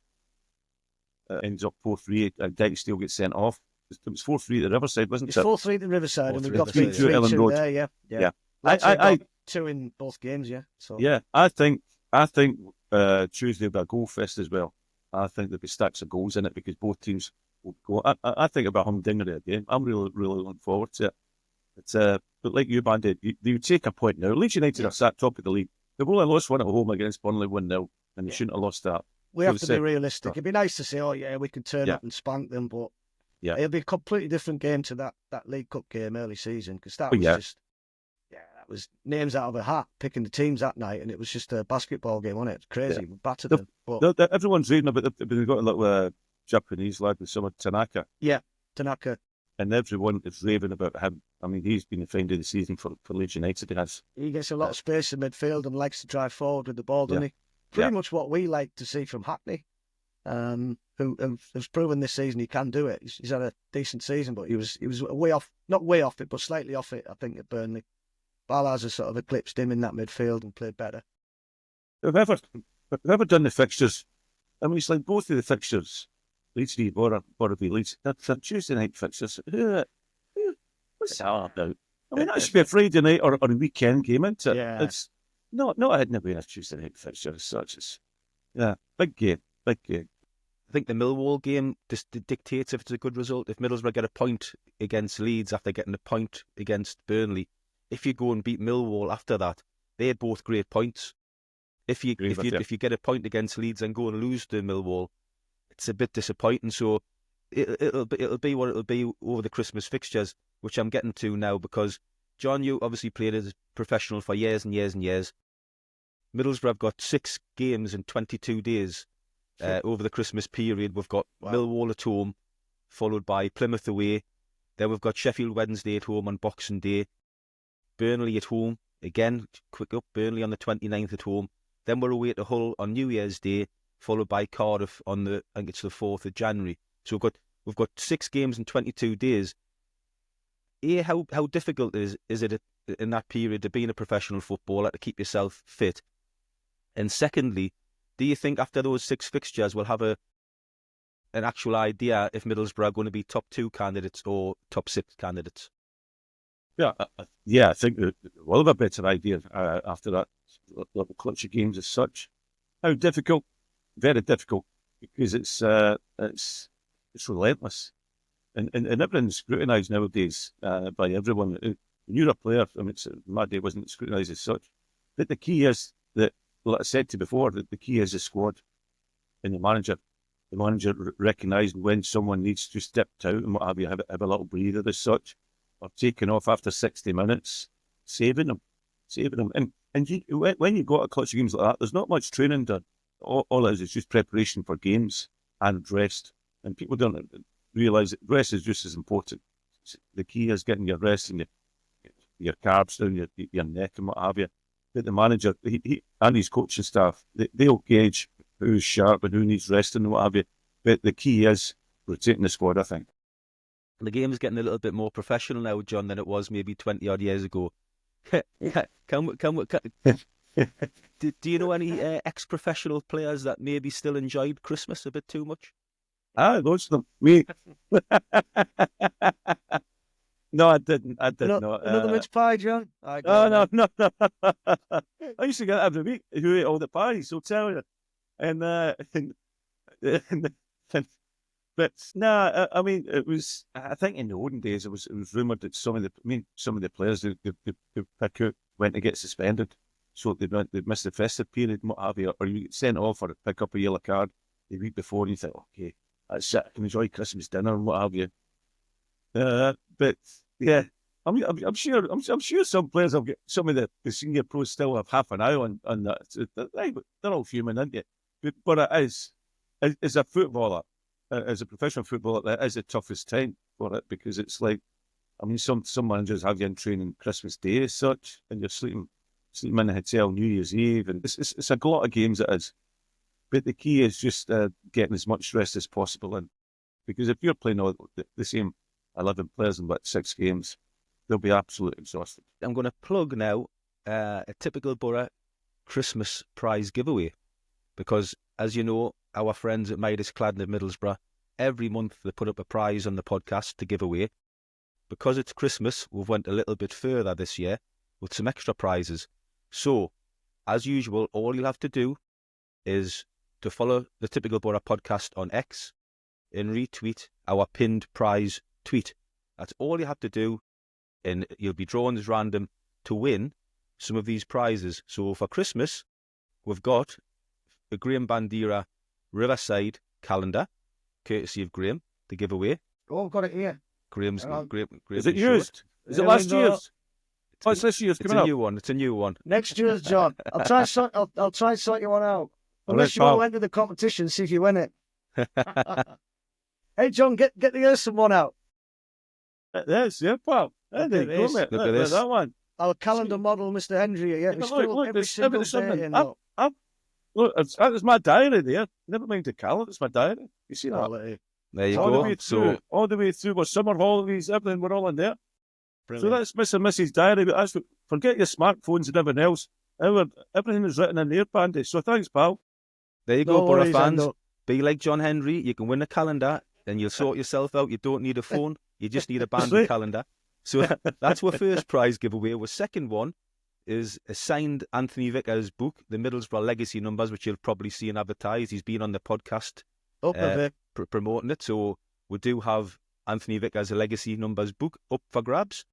Speaker 2: Ends up 4-3, and Dijksteel gets sent off. It was 4-3 at the Riverside, wasn't it?
Speaker 3: It's 4-3 at the Riverside, and we've got
Speaker 2: 3-2 at Elland Road.
Speaker 3: There, yeah.
Speaker 2: I
Speaker 3: two in both games, yeah. So
Speaker 2: I think Tuesday will be a goal fest as well. I think there'll be stacks of goals in it because both teams will go. I think it'll be a humdinger again. I'm really looking forward to it. But like you, Bandit, you take a point now. Leeds United are sat top of the league. They've only lost one at home against Burnley 1-0, and they shouldn't have lost that.
Speaker 3: We have to be realistic. It'd be nice to say, oh yeah, we can turn up and spank them, but it'll be a completely different game to that League Cup game early season, because that was just that was names out of a hat, picking the teams that night, and it was just a basketball game, wasn't it? It's crazy. We battered them. But
Speaker 2: everyone's reading about they've got a little Japanese lad with summer Tanaka.
Speaker 3: Yeah, Tanaka.
Speaker 2: And everyone is raving about him. I mean, he's been the find of the season for Leeds United.
Speaker 3: He gets a lot of space in midfield and likes to drive forward with the ball, doesn't he? Pretty much what we like to see from Hackney, who has proven this season he can do it. He's had a decent season, but he was way off, not way off it, but slightly off it, I think, at Burnley. Ballas has sort of eclipsed him in that midfield and played better.
Speaker 2: Whoever done the fixtures, I mean, it's like both of the fixtures, Leeds v Boro v Leeds, they're Tuesday night fixtures. What's that about? I mean, that should be a Friday night or a weekend game, isn't it?
Speaker 3: Yeah.
Speaker 2: It's not hadn't been a Tuesday night fixture as such. Big game.
Speaker 1: I think the Millwall game just dictates if it's a good result. If Middlesbrough get a point against Leeds after getting a point against Burnley, if you go and beat Millwall after that, they're both great points. If you get a point against Leeds and go and lose to Millwall, it's a bit disappointing. So it'll be what it'll be over the Christmas fixtures, which I'm getting to now, because John, you obviously played as a professional for years and years and years. Middlesbrough have got 6 games in 22 days over the Christmas period. We've got Millwall at home, followed by Plymouth away. Then we've got Sheffield Wednesday at home on Boxing Day. Burnley at home. Again, quick up, Burnley on the 29th at home. Then we're away to Hull on New Year's Day, followed by Cardiff on I think it's the 4th of January. So we've got 6 games in 22 days. How difficult is it in that period to being a professional footballer, to keep yourself fit? And secondly, do you think after those 6 fixtures we'll have an actual idea if Middlesbrough are going to be top 2 candidates or top 6 candidates?
Speaker 2: Yeah, I think we'll have a better idea after that little clutch of games as such. How difficult? Very difficult, because it's relentless, and everything's scrutinised nowadays by everyone. When you're a player, I mean, my day wasn't scrutinised as such. But the key is that, like I said to you before, that the key is the squad and the manager. The manager recognising when someone needs to step out and what have you, have a little breather as such, or taking off after 60 minutes, saving them. And when you got a clutch of games like that, there's not much training done. All it is just preparation for games and rest. And people don't realise that rest is just as important. The key is getting your rest and your carbs down your neck and what have you. But the manager he and his coaching staff, they'll gauge who's sharp and who needs resting and what have you. But the key is rotating the squad, I think.
Speaker 1: The game's getting a little bit more professional now, John, than it was maybe 20 odd years ago. Do you know any ex-professional players that maybe still enjoyed Christmas a bit too much?
Speaker 2: Loads of them. Me. No, I didn't. Not.
Speaker 3: Another mince pie, John?
Speaker 2: No. I used to get it every week. Who ate all the pies? I'll tell you. But no, I mean, it was. I think in the olden days, it was rumoured that some of the players they pick out went to get suspended, so they'd miss the festive period and what have you, or you get sent off or pick up a yellow card the week before, and you think, okay, that's it, I can enjoy Christmas dinner and what have you. But yeah, I mean, I'm sure some players have got, some of the senior pros still have half an eye on that. They're all human, aren't they? But it is, as a footballer, as a professional footballer, that is the toughest time for it, because it's like, I mean, some managers have you in training Christmas Day as such, and you're sleeping in a hotel New Year's Eve, and it's a lot of games it is. But the key is just getting as much rest as possible in, because if you're playing all the same 11 players in about 6 games, they'll be absolutely exhausted.
Speaker 1: I'm going to plug now a typical Boro Christmas prize giveaway, because as you know, our friends at Midas Claddon of Middlesbrough, every month they put up a prize on the podcast to give away. Because it's Christmas, we've went a little bit further this year with some extra prizes. So, as usual, all you'll have to do is to follow the Typical Boro podcast on X and retweet our pinned prize tweet. That's all you have to do, and you'll be drawn as random to win some of these prizes. So for Christmas, we've got a Graham Bandera Riverside calendar, courtesy of Graham, to give away.
Speaker 3: Oh, I've got it here.
Speaker 1: Graham's
Speaker 2: is it used? Is it last year's? Oh, it's this year's coming up.
Speaker 1: It's a new one.
Speaker 3: Next year's, John. I'll try and sort you one out. Unless you want to enter the competition, see if you win it. Hey, John, get the Erson one out.
Speaker 2: Yes, yeah, pal.
Speaker 1: Look at this.
Speaker 2: That one.
Speaker 3: Our calendar model, Mr. Hendrie. Yeah,
Speaker 2: Look,
Speaker 3: every single day.
Speaker 2: Look, that was my diary there. Never mind the calendar, it's my diary. You see that?
Speaker 1: There you go.
Speaker 2: All the way through, with summer holidays, everything, we're all in there. Brilliant. So that's Mr. and Mrs. Diary, but forget your smartphones and everything else. Everything is written in there, Bandy. So thanks, pal.
Speaker 1: There you go, Boro fans. Be like John Hendrie. You can win a calendar and you'll sort yourself out. You don't need a phone. You just need a Bandy calendar. So that's our first prize giveaway. Our second one is a signed Anthony Vickers book, The Middlesbrough Legacy Numbers, which you'll probably see and advertised. He's been on the podcast promoting it. So we do have Anthony Vickers' Legacy Numbers book up for grabs.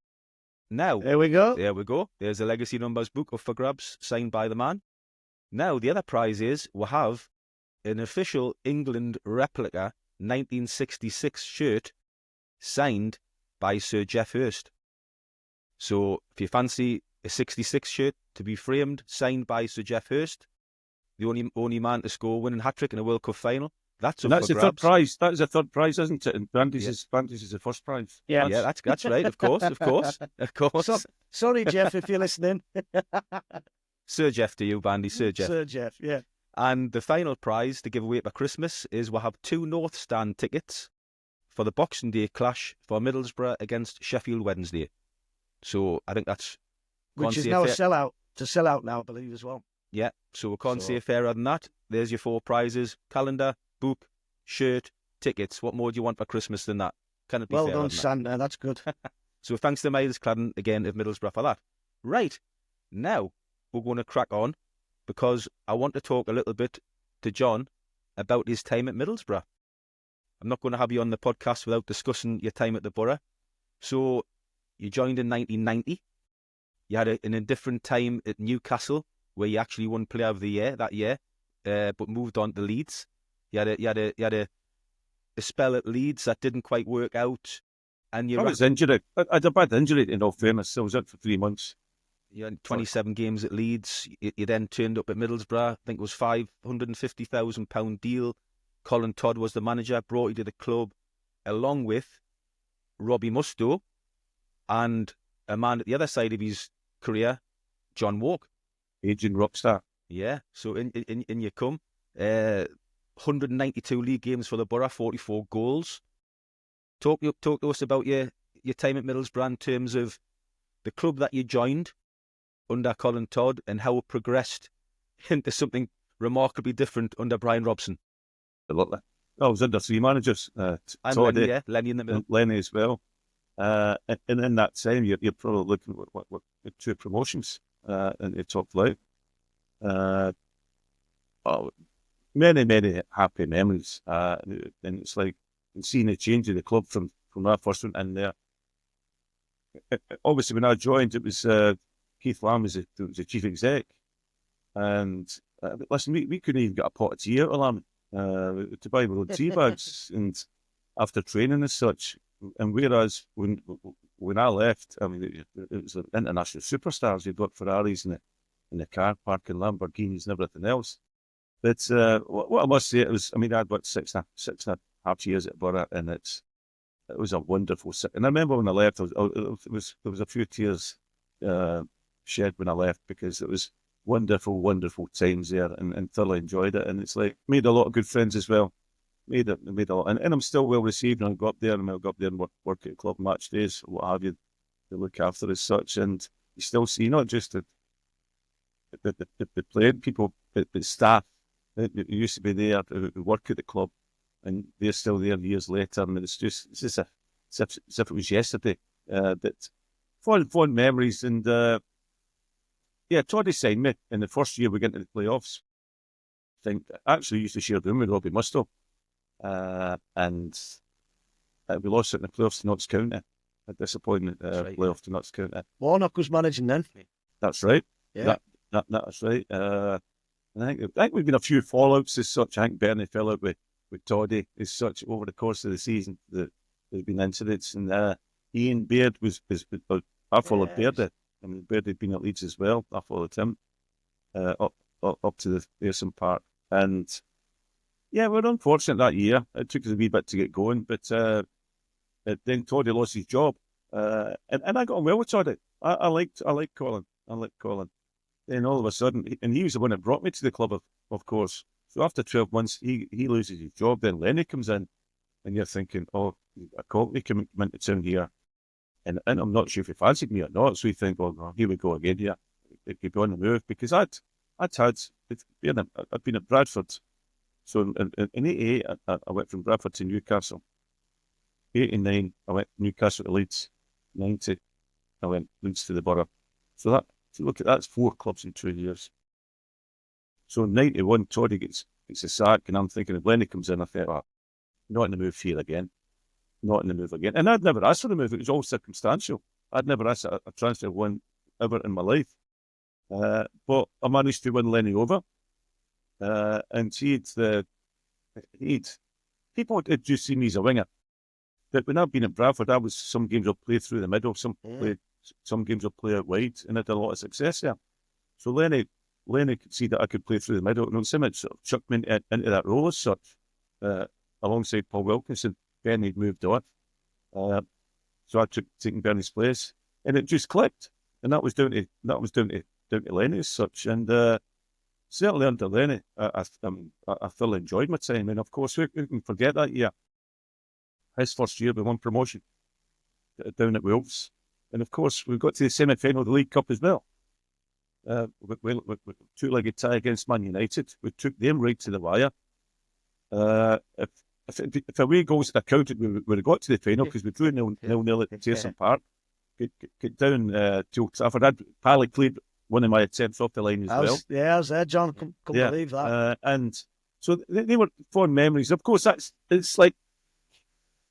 Speaker 1: Now,
Speaker 3: There we go.
Speaker 1: there we go. There's a Legacy Numbers book up for grabs, signed by the man. Now, the other prize is we have an official England replica 1966 shirt signed by Sir Geoff Hurst. So, if you fancy a 66 shirt to be framed, signed by Sir Geoff Hurst, the only man to score a winning hat-trick in a World Cup final, that's up
Speaker 2: that's
Speaker 1: for
Speaker 2: the
Speaker 1: grabs.
Speaker 2: third prize. That is the third prize, isn't it? And Bandy's is the first prize.
Speaker 3: Yeah.
Speaker 1: Yeah, that's right. Of course.
Speaker 3: Sorry, Jeff, if you're listening.
Speaker 1: Sir Geoff to you, Bandy. Sir Geoff.
Speaker 3: Sir Jeff, yeah.
Speaker 1: And the final prize to give away for Christmas is we'll have 2 North Stand tickets for the Boxing Day clash for Middlesbrough against Sheffield Wednesday. So I think that's...
Speaker 3: Which is now a sellout. It's a sellout now, I believe, as well.
Speaker 1: Yeah, so we can't say fairer than that. There's your 4 prizes: calendar, book, shirt, tickets. What more do you want for Christmas than that? Can it be
Speaker 3: well
Speaker 1: fairer
Speaker 3: done,
Speaker 1: than
Speaker 3: Santa. That's good.
Speaker 1: So thanks to Miles Cladden again of Middlesbrough for that. Right, now we're going to crack on because I want to talk a little bit to John about his time at Middlesbrough. I'm not going to have you on the podcast without discussing your time at the Boro. So you joined in 1990. You had an indifferent time at Newcastle where you actually won Player of the Year that year, but moved on to Leeds. You had a spell at Leeds that didn't quite work out, and you
Speaker 2: was injured. I had a bad injury, in all fairness. I was out for 3 months.
Speaker 1: You had 27 games at Leeds. You then turned up at Middlesbrough. I think it was £550,000 deal. Colin Todd was the manager, brought you to the club, along with Robbie Mustoe and a man at the other side of his career, John Walk.
Speaker 2: Aging rockstar.
Speaker 1: Yeah, so in you come. 192 league games for the Boro, 44 goals. Talk to us about your time at Middlesbrough in terms of the club that you joined under Colin Todd and how it progressed into something remarkably different under Brian Robson.
Speaker 2: I was under 3 managers.
Speaker 1: And
Speaker 2: Todd,
Speaker 1: Lenny, Lenny in the middle.
Speaker 2: Lenny as well. And in that time, you're probably looking at 2 promotions in the top flight. Many happy memories. And it's like seeing the change of the club from when I first went in there. Obviously, when I joined, it was Keith Lamb was the chief exec. And listen, we couldn't even get a pot of tea out of Lamb to buy our own tea bags and after training as such. And whereas when I left, I mean, it was international superstars. You've got Ferraris in the car park and Lamborghinis and everything else. But what I must say, I had about six and a half years at Boro, and it was a wonderful. And I remember when I left, there was a few tears shed when I left because it was wonderful times there, and thoroughly enjoyed it. And it's like made a lot of good friends as well. Made a lot, and I'm still well received. And I'll go up there and work at club match days, or what have you, to look after as such. And you still see not just the playing people, but staff that used to be there who work at the club, and they're still there years later. And it's just as if it was yesterday. But fond memories. And Toddy signed me in the first year we got into the playoffs. I think I actually used to share the room with Robbie Mustoe. And we lost it in the playoffs to Notts County. A disappointing playoff to Notts County.
Speaker 3: Warnock was managing then.
Speaker 2: That's right.
Speaker 3: Yeah.
Speaker 2: That's right. And I think we've been a few fallouts as such. I think Burnley fell out with Toddy as such over the course of the season. There's been incidents, and Ian Baird was I followed Baird. I mean, Baird had been at Leeds as well. I followed him up to the Pearson Park, and we were unfortunate that year. It took us a wee bit to get going, but then Toddy lost his job, and I got on well with Toddy. I liked Colin. Then all of a sudden, and he was the one that brought me to the club, of course. So after 12 months, he loses his job. Then Lenny comes in, and you're thinking, oh, a company come into town here, and I'm not sure if he fancied me or not. So you think, oh, here we go again here. It could be on the move, because I'd been at Bradford. So in 88, I went from Bradford to Newcastle. 89, I went Newcastle to Leeds. 90, I went Leeds to the Boro. So look at that's 4 clubs in 2 years. So in 91, Toddy gets a sack, and I'm thinking if Lenny comes in, I thought, not in the move here again. Not in the move again. And I'd never asked for the move. It was all circumstantial. I'd never asked a transfer one ever in my life. But I managed to win Lenny over. And people had just seen me as a winger. But when I've been at Bradford, some games I'll play through the middle, some games I'll play out wide, and I had a lot of success there. So Lenny could see that I could play through the middle, and Simon sort of chucked me into that role as such, alongside Paul Wilkinson. Benny had moved on, so I took taking Benny's place, and it just clicked, and that was down to Lenny as such, and certainly under Lenny, I thoroughly enjoyed my time, and of course we can forget that year. His first year, we won promotion down at Wolves, and of course we got to the semi-final of the League Cup as well. With two-legged tie against Man United, we took them right to the wire. If away goals had counted, we would have got to the final because we drew 0-0 at Pearson Park. Get down to Old Trafford. I'd partly cleared one of my attempts off the line as well.
Speaker 3: I was there, John. Couldn't believe that.
Speaker 2: And so they were fond memories. Of course, it's like,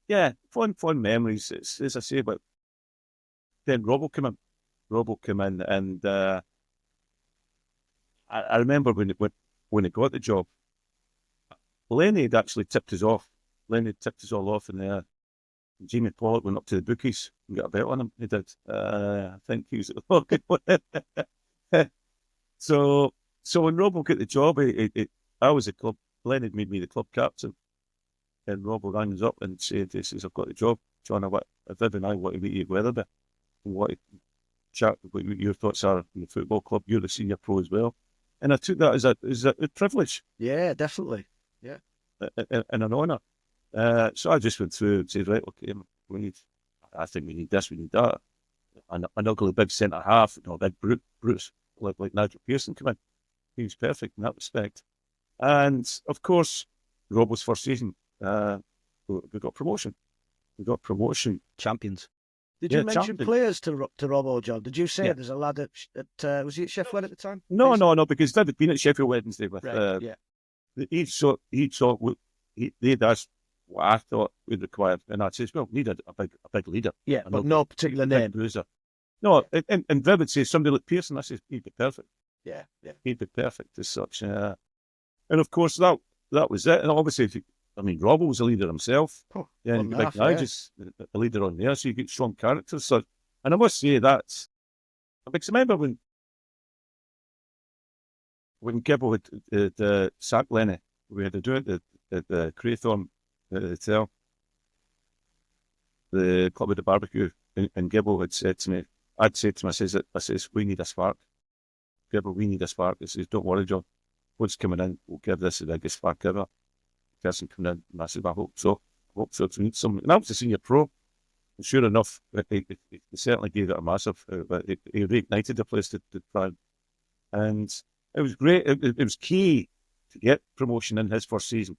Speaker 2: yeah, fond memories. It's, as I say, but then Robbo came in, and I remember when he got the job, Lenny had actually tipped us off. Lenny tipped us all off, and Jamie Pollock went up to the bookies and got a bet on him. He did. I think he was at the So when Robbo got the job, I was at club. Lenny made me the club captain, and Robbo rang us up and said, "He says, I've got the job, John. Viv and I want to meet you at Weatherby and want to chat about what your thoughts are in the football club. You're the senior pro as well." And I took that as a privilege.
Speaker 3: Yeah, definitely. Yeah,
Speaker 2: and an honour. So I just went through and said, right, okay, I think we need this, we need that. An ugly big centre half, a big Bruce like Nigel Pearson come in. He was perfect in that respect. And of course, Robbo's first season, we got promotion.
Speaker 1: Champions.
Speaker 3: Did you mention players to Robbo, John? Did you say there's a lad at was he at Sheffield at the time?
Speaker 2: No, because Dad had been at Sheffield Wednesday with they'd asked what I thought we'd require, and I says, well, we need a big leader.
Speaker 3: Yeah, but no particular name.
Speaker 2: Bruiser. No, and Viv would say somebody like Pearson. I says, he'd be perfect.
Speaker 3: Yeah.
Speaker 2: He'd be perfect as such. And of course, that was it. And obviously, Robbo was a leader himself. Just a leader on there, so you get strong characters. So, and I must say because I remember when Gibbo had sacked Lenny, we had to do it at the Craythorne hotel, the club with the barbecue, and Gibbo had said to me, I says, we need a spark. Gibbo, we need a spark. He says, don't worry, John. What's coming in, we'll give this the biggest spark ever. Person coming in, and I said, I hope so. We need some. And I was a senior pro. And sure enough, he certainly gave it a massive, he reignited the place to try. And it was great. It was key to get promotion in his first season.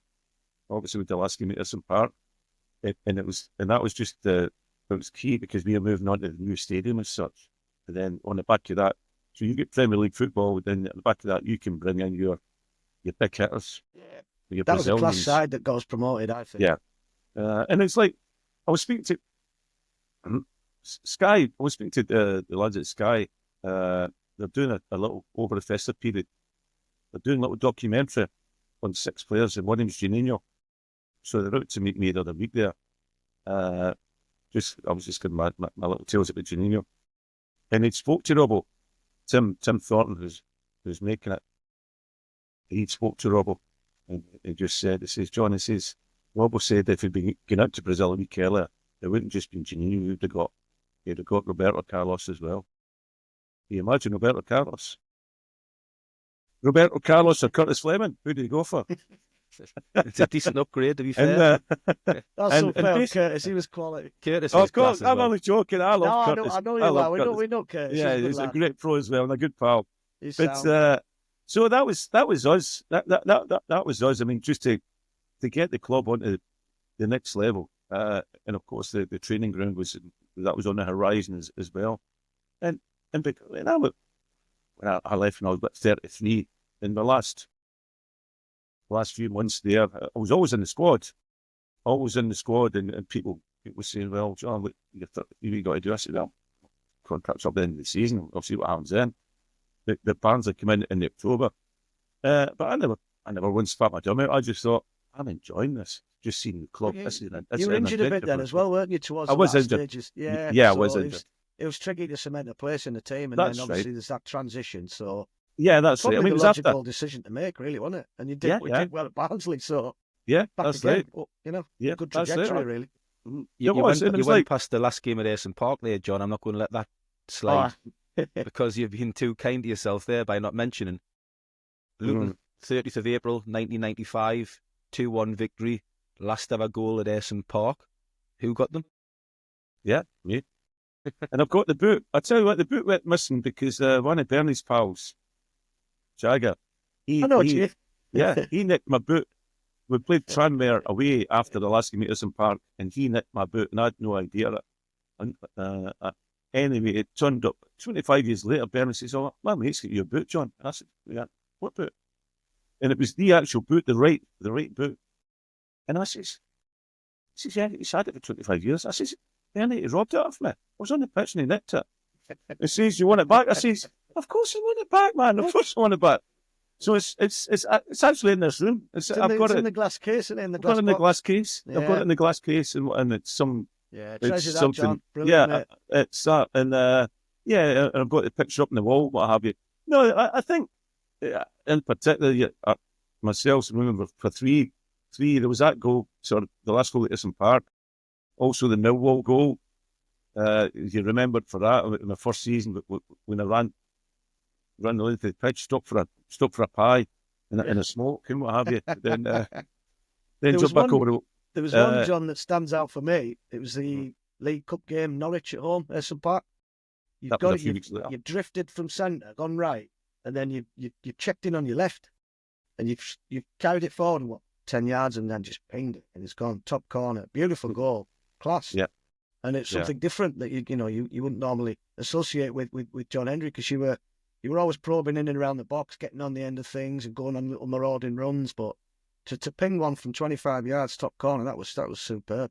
Speaker 2: Obviously, with the last game at Pearson Park. It was key because we were moving on to the new stadium as such. And then on the back of that, so you get Premier League football, then on the back of that, you can bring in your big hitters.
Speaker 3: Yeah. That was a class side that got us promoted, I think.
Speaker 2: Yeah. And it's like, I was speaking to Sky, I was speaking to the lads at Sky. They're doing a little, over the festive period, they're doing a little documentary on 6 players, and one of them's Juninho. So they're out to meet me the other week there. I was just getting my little tales about Juninho. And he spoke to Robbo, Tim Thornton, who's making it. He spoke to Robbo, and he just said, he says, John, he says, Robbo said if he'd been going out to Brazil a week earlier, it wouldn't just be Juninho he'd have got Roberto Carlos as well. Can you imagine Roberto Carlos? Roberto Carlos or Curtis Fleming? Who did he go for?
Speaker 1: It's a decent upgrade, to be fair.
Speaker 3: That's so fair. Curtis, he was quality.
Speaker 1: Curtis
Speaker 2: of course, I'm only joking. I love Curtis.
Speaker 3: I know you well. We know Curtis.
Speaker 2: Yeah, he's a great pro as well and a good pal.
Speaker 3: But
Speaker 2: so that was us. That was us. I mean, just to get the club onto the next level, and of course the training ground was on the horizon as well. And when I left when I was about 33, in the last few months there, I was always in the squad, and people saying, well, John, what you got to do? I said, well, contract's up at the end of the season. We'll see what happens then. The Barnsley come in October. But I never once spat my dumb out. I just thought, I'm enjoying this. Just seeing the club.
Speaker 3: You were injured a bit then as well, weren't you? Towards
Speaker 2: I
Speaker 3: the
Speaker 2: was
Speaker 3: last
Speaker 2: injured.
Speaker 3: stages. Yeah,
Speaker 2: I
Speaker 3: so
Speaker 2: was injured.
Speaker 3: It was tricky to cement a place in the team, and
Speaker 2: That's
Speaker 3: then obviously
Speaker 2: right.
Speaker 3: there's that transition. So
Speaker 2: Yeah, that's right.
Speaker 3: probably
Speaker 2: I mean, it
Speaker 3: the
Speaker 2: was
Speaker 3: logical
Speaker 2: after.
Speaker 3: decision to make, really, wasn't it? And you
Speaker 2: Yeah,
Speaker 3: did well at Barnsley, so
Speaker 2: Yeah,
Speaker 3: back
Speaker 2: that's
Speaker 3: again.
Speaker 2: right.
Speaker 3: But,
Speaker 2: Yeah,
Speaker 3: good
Speaker 2: that's
Speaker 3: trajectory,
Speaker 2: right.
Speaker 3: really.
Speaker 2: Mhm.
Speaker 1: You
Speaker 2: It was, and it was
Speaker 1: went
Speaker 2: like,
Speaker 1: past the last game at Ayson Park there, John. I'm not going to let that slide because you've been too kind to yourself there by not mentioning. Luton, 30th of April, 1995, 2-1 victory, last ever goal at Ayson Park. Who got them?
Speaker 2: yeah, me. And I've got the boot. I tell you what, the boot went missing because one of Bernie's pals, Jagger,
Speaker 3: I know, Chief.
Speaker 2: he nicked my boot. We played Tranmere away after the last game at Ayson Park, and he nicked my boot, and I had no idea that. And, anyway, it turned up 25 years later. Bernie says, "Oh, my mate's got your boot, John." And I said, "Yeah, what boot?" And it was the actual boot, the right boot. And I says, "Yeah, he's had it for 25 years." I says, "Bernie, he robbed it off me. I was on the pitch and he nicked it." He says, "You want it back?" I says, "Of course I want it back, man. Of course I want it back." So it's actually in this room. It's
Speaker 3: in the glass case, isn't it?
Speaker 2: I've got it in the glass case.
Speaker 3: Yeah.
Speaker 2: I've got it in the glass case, and it's some.
Speaker 3: Yeah,
Speaker 2: It's
Speaker 3: treasure that,
Speaker 2: something.
Speaker 3: John. Brilliant,
Speaker 2: Yeah,
Speaker 3: mate.
Speaker 2: it's that, and and I've got the picture up on the wall. What have you? No, I think in particular, myself remember for three. There was that goal, sort of the last goal at Ayson Park. Also the Millwall goal. You remembered for that in my first season when I ran the length of the pitch, stopped for a pie and a smoke and what have you. Then jumped back over.
Speaker 3: There was one, John, that stands out for me. It was the League Cup game, Norwich at home, Ayson Park. You've got it. You've drifted from centre, gone right, and then you checked in on your left, and you've carried it forward 10 yards, and then just pinged it, and it's gone top corner. Beautiful goal, class.
Speaker 2: Yeah.
Speaker 3: And it's something different that you wouldn't normally associate with John Hendrie, because you were always probing in and around the box, getting on the end of things and going on little marauding runs, but to ping one from 25 yards top corner, that was superb.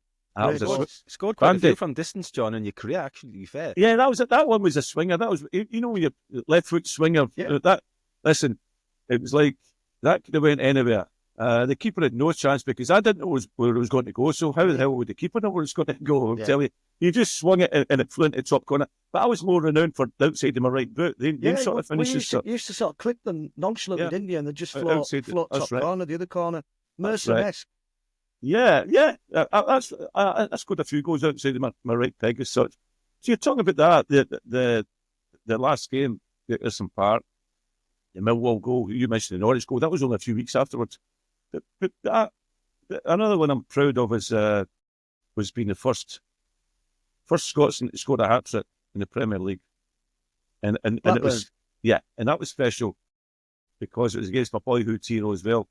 Speaker 1: Scored quite a few from distance, John, in your career, actually, to be fair.
Speaker 2: Yeah, that one was a swinger. That was, when your left foot swinger, listen, it was like, that could have went anywhere. The keeper had no chance because I didn't know where it was going to go, so how the hell would the keeper know where it's going to go? I'll tell you. You just swung it and it flew into top corner. But I was more renowned for the outside of my right boot. They sort of finishes.
Speaker 3: You used to sort of clip them nonchalantly, didn't you? And they just float top corner, the other corner. Mercer-esque.
Speaker 2: Yeah. I scored a few goals outside of my right peg as such. So you're talking about that, the last game at Ayson Park, the Millwall goal, you mentioned the Norwich goal, that was only a few weeks afterwards. But another one I'm proud of was being the first Scotsman to score a hat-trick in the Premier League. And it was, and that was special because it was against my boyhood hero as well,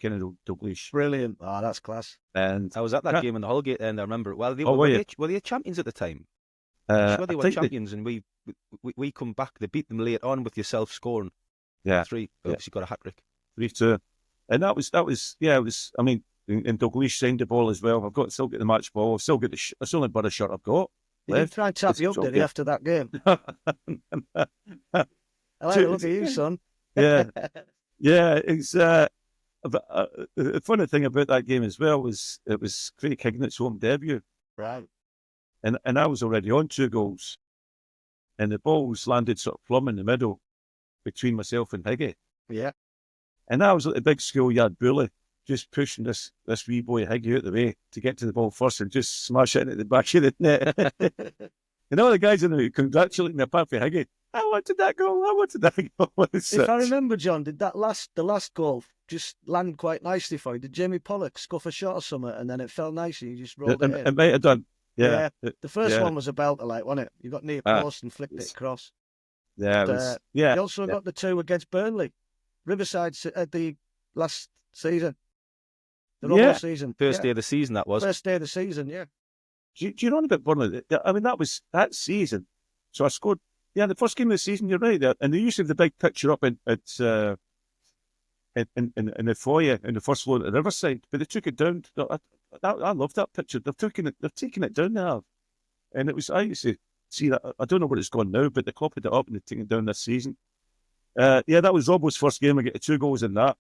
Speaker 2: Kennedy Dalglish.
Speaker 3: Brilliant. Oh, that's class.
Speaker 1: And I was at that game in the Holgate and I remember it well. Were they champions at the time? Sure, they were champions, and we come back. They beat them late on with yourself scoring. 3. Obviously got a hat-trick.
Speaker 2: 3-2. And that was, it was, I mean, and Dalglish signed the ball as well. I've still got the match ball. I've still got that's the only bit of shirt I've got.
Speaker 3: Did you try and tap you up, did he, after that game? I like to look at you, son.
Speaker 2: Yeah. It's the funny thing about that game as well was it was Craig Hignett's home debut.
Speaker 3: Right.
Speaker 2: And I was already on 2 goals. And the balls landed sort of plumb in the middle between myself and Higgy.
Speaker 3: Yeah. And
Speaker 2: I was like the big schoolyard bully, just pushing this wee boy Higgy out the way to get to the ball first and just smash it into the back of the net. And all the guys in there congratulating me apart from Higgy. I wanted that goal.
Speaker 3: If I remember, John, did the last goal just land quite nicely for you? Did Jamie Pollock scuff a shot or something and then it fell nicely? You just rolled it in?
Speaker 2: It might have done. Yeah.
Speaker 3: The first one was a belter, like, wasn't it? You got near post and flicked it across.
Speaker 2: Yeah.
Speaker 3: You also got the 2 against Burnley, Riverside at the last season. The Robo season.
Speaker 1: First day of the season, that was.
Speaker 3: First day of the season, yeah.
Speaker 2: Do you know about Burnley? I mean, that was that season. So I scored. Yeah, the first game of the season. You're right there, and they used to have the big picture up in the foyer in the first floor at the Riverside, but they took it down. I love that picture. They've taken it down now, and it was. I used to see that. I don't know where it's gone now, but the club had it up and they've taken it down this season. That was Robbo's first game. I get 2 goals in that.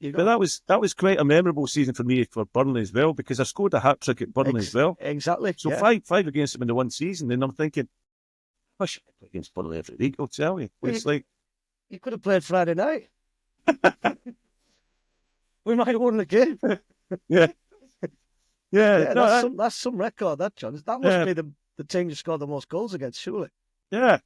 Speaker 2: But that was quite a memorable season for me for Burnley as well, because I scored a hat-trick at Burnley as well.
Speaker 3: Exactly.
Speaker 2: So five against them in the one season, and I'm thinking, I should play against Burnley every week, I'll tell you. It's like...
Speaker 3: You could have played Friday night. We might have won the game.
Speaker 2: Yeah.
Speaker 3: That's some record, that, John. That must be the team you scored the most goals against, surely.
Speaker 2: Yeah.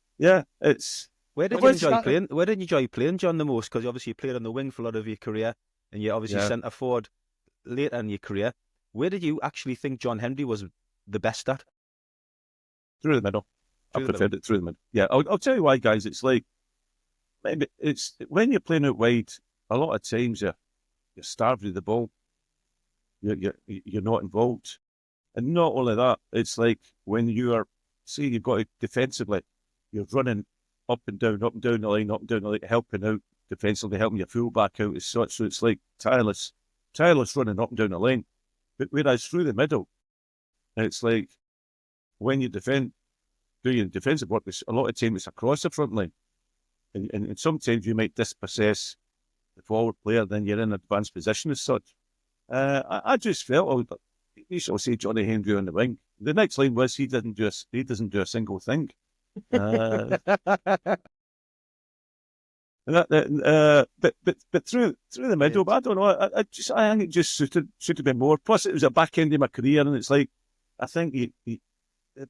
Speaker 2: It's...
Speaker 1: Where did you enjoy playing? Where did you enjoy playing, John, the most? Because obviously you played on the wing for a lot of your career, and you're obviously centre forward later in your career. Where did you actually think John Hendrie was the best at?
Speaker 2: Through the middle. I preferred it through the middle. Yeah, I'll tell you why, guys. It's like, maybe it's when you're playing out wide, a lot of times you're starved with the ball. You're not involved, and not only that, it's like when you've got it defensively, you're running up and down the line, helping out defensively, helping your full back out as such. So it's like tireless running up and down the lane. But whereas through the middle, it's like when you defend, doing defensive work, a lot of times it's across the front line. And sometimes you might dispossess the forward player, then you're in advanced position as such. I just felt, you shall say Johnny Hendrie on the wing. The next line was he doesn't do a single thing. But through the middle, but I don't know. I think it just suited me more. Plus, it was a back end of my career, and it's like I think the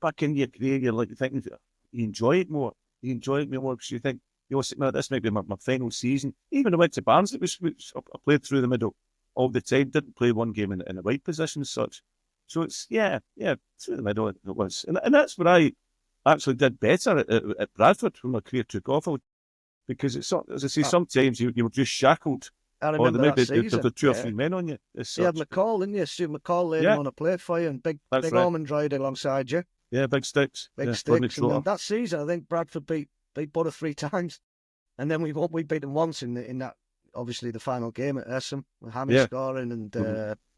Speaker 2: back end of your career, you're like thinking you enjoy it more. You enjoy it more because you think this might be my final season. Even I went to Barnes, I played through the middle all the time. Didn't play one game in a wide position as such. So it's through the middle it was, and that's what I actually did better at Bradford when my career took off. Because it's, as I say, sometimes you were just shackled.
Speaker 3: I remember that season.
Speaker 2: There were 2 or 3 men on you.
Speaker 3: You had McCall, didn't you? Stu McCall laying on a plate for you, and big Ormond Ryder alongside you.
Speaker 2: Yeah, big sticks.
Speaker 3: Big sticks. And then that season, I think Bradford beat Boro 3 times. And then we beat them once in that, obviously, the final game at Essen, with Hammy scoring. And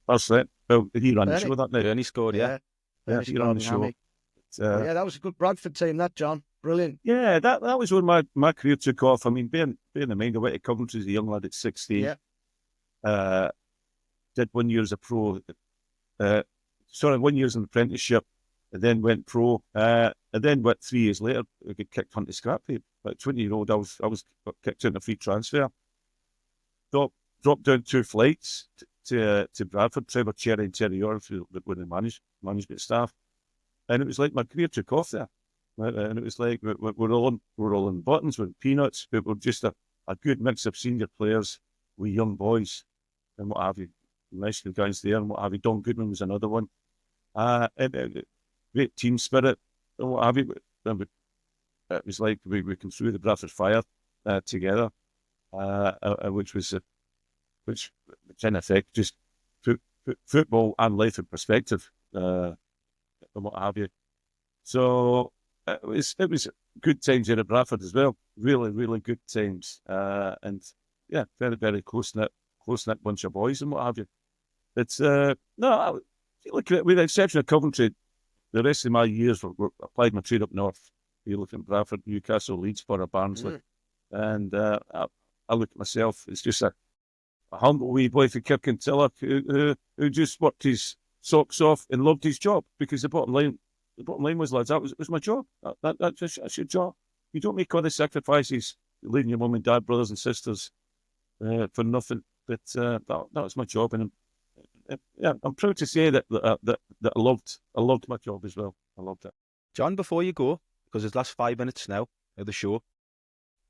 Speaker 2: that's right. Well, he ran the show that night.
Speaker 1: And he scored, yeah.
Speaker 2: He ran the show.
Speaker 3: That was a good Bradford team, that, John. Brilliant.
Speaker 2: Yeah, that was when my career took off. I mean, being in mind, I went to Coventry as a young lad at 16. Yeah. Did 1 year as a pro. 1 year as an apprenticeship, and then went pro. And then, 3 years later, I got kicked onto scrap heap. At 20-year-old, I was kicked out a free transfer. Dropped down 2 flights to Bradford. Trevor Cherry and Terry Orr were the management staff, and it was like my career took off there. And it was like we're all in buttons, we're in peanuts, but we're just a good mix of senior players with young boys and what have you. Nice guys there and what have you. Don Goodman was another one. And great team spirit and what have you. It was like we came through the Bradford fire together, which in effect just put football and life in perspective and what have you. So it was good times here at Bradford as well. Really, really good times. And yeah, very, very close knit bunch of boys and what have you. It's look at it, with the exception of Coventry, the rest of my years were applied my trade up north. You look at Bradford, Newcastle, Leeds, Boro, Barnsley, and I look at myself. It's just a humble wee boy from Kirkintilloch who just worked his socks off and loved his job, because the bottom line was, lads, that was my job. That's your job. You don't make all the sacrifices, leaving your mum and dad, brothers and sisters for nothing. But that was my job, and I'm proud to say that I loved my job as well. I loved it.
Speaker 1: John, before you go, because it's last 5 minutes now of the show,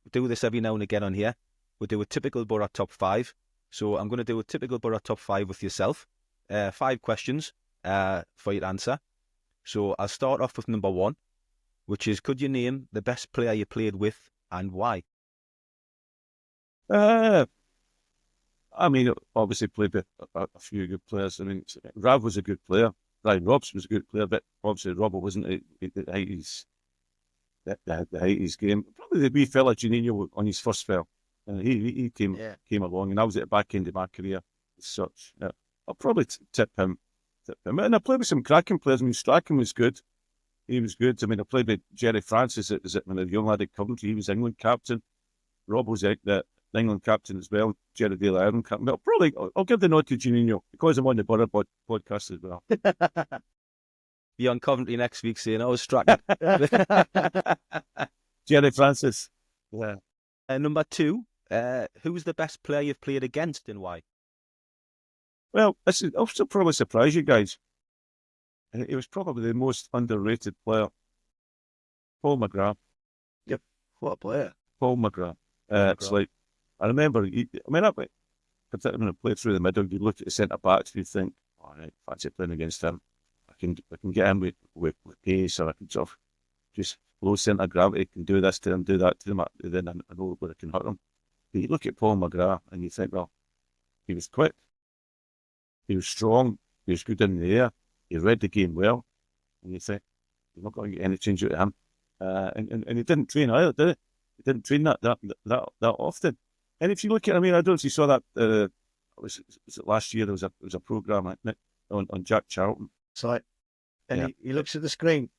Speaker 1: we do this every now and again on here. We do a typical Boro top 5. So I'm going to do a typical Boro top 5 with yourself. 5 questions for you to answer. So I'll start off with number 1, which is, could you name the best player you played with and why?
Speaker 2: I mean, obviously played with a few good players. I mean, Rav was a good player. Ryan Robson was a good player, but obviously Robert wasn't at the height of his game. Probably the wee fella Juninho on his first spell. He came along, and I was at the back end of my career as such. I'll probably tip him. And I played with some cracking players. I mean, Strachan was good. He was good. I mean, I played with Jerry Francis when a young lad at Coventry. He was England captain. Rob was the England captain as well. Jerry Dale Ireland captain. But I'll give the nod to Juninho because I'm on the Boro podcast as well.
Speaker 1: Be on Coventry next week saying I was Stratton.
Speaker 2: Jerry Francis. Yeah.
Speaker 1: Number 2, who's the best player you've played against and why?
Speaker 2: Well, I'll probably surprise you guys. He was probably the most underrated player. Paul McGrath.
Speaker 3: Yep. What a player.
Speaker 2: Paul McGrath. It's like, I remember, particularly when I played through the middle, you look at the centre backs and you think, all right, fancy playing against him. I can get him with pace, or I can sort of just low centre of gravity, can do this to him, do that to him, then I know where I can hurt him. But you look at Paul McGrath and you think, well, he was quick, he was strong, he was good in the air, he read the game well, and you think, you're not going to get any change out of him. And he didn't train either, did he? He didn't train that often. And if you look at, I don't know if you saw that, was it last year, there was a programme on Jack Charlton.
Speaker 3: So, and he looks at the screen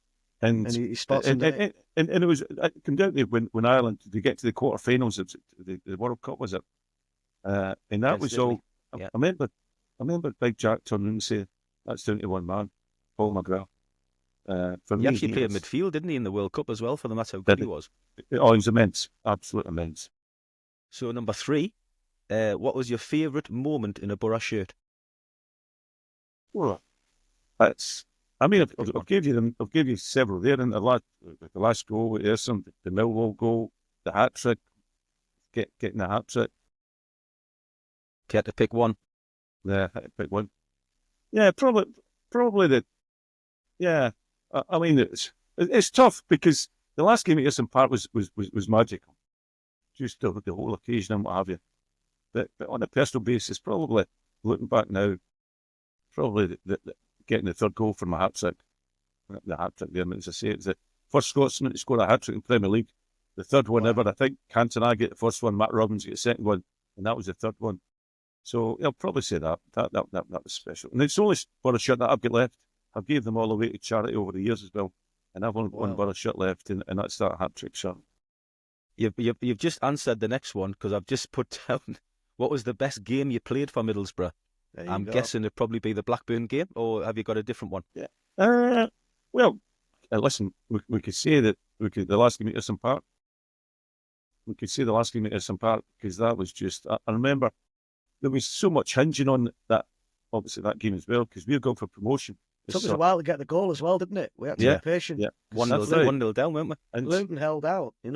Speaker 3: and he spots him.
Speaker 2: And it was, it came down to when Ireland, they get to the quarterfinals of the World Cup, was it? And that was all. Yeah. I remember Big Jack turning and say, that's down to one man, Paul McGrath.
Speaker 1: He actually played midfield, didn't he, in the World Cup as well? For them, that's how good he was.
Speaker 2: Oh, he was immense, absolute immense.
Speaker 1: So number 3, what was your favourite moment in a Boro shirt?
Speaker 2: Well, I'll give you them. I'll give you several there. In the last goal, there's the Millwall goal, the hat trick, getting the hat trick.
Speaker 1: If you had to pick one.
Speaker 2: Yeah, I had to pick one. Yeah, probably the. Yeah, it's tough because the last game at Earson Park was magical. Just the whole occasion and what have you. But on a personal basis, probably looking back now, probably getting the third goal for my hat trick. The hat trick there, as I say, it's the first Scotsman to score a hat trick in Premier League. The third one ever, I think. Cantona get the first one, Matt Robbins get the second one, and that was the third one. So I'll probably say that was special. And it's only Boro shirt that I've got left. I've gave them all away to charity over the years as well, and I've only one Boro shirt left, and that's that hat trick shirt.
Speaker 1: You've just answered the next one because I've just put down what was the best game you played for Middlesbrough. I'm guessing it'd probably be the Blackburn game, or have you got a different one?
Speaker 2: Yeah. Well, listen, we could say that the last game at Earson Park. We could say the last game at Earson Park because that was just. I remember there was so much hinging on that. Obviously, that game as well because we were going for promotion.
Speaker 3: It took us a while to get the goal as well, didn't it? We had to be patient.
Speaker 2: Yeah,
Speaker 1: 1-0 down, weren't we?
Speaker 3: And Luton held out. They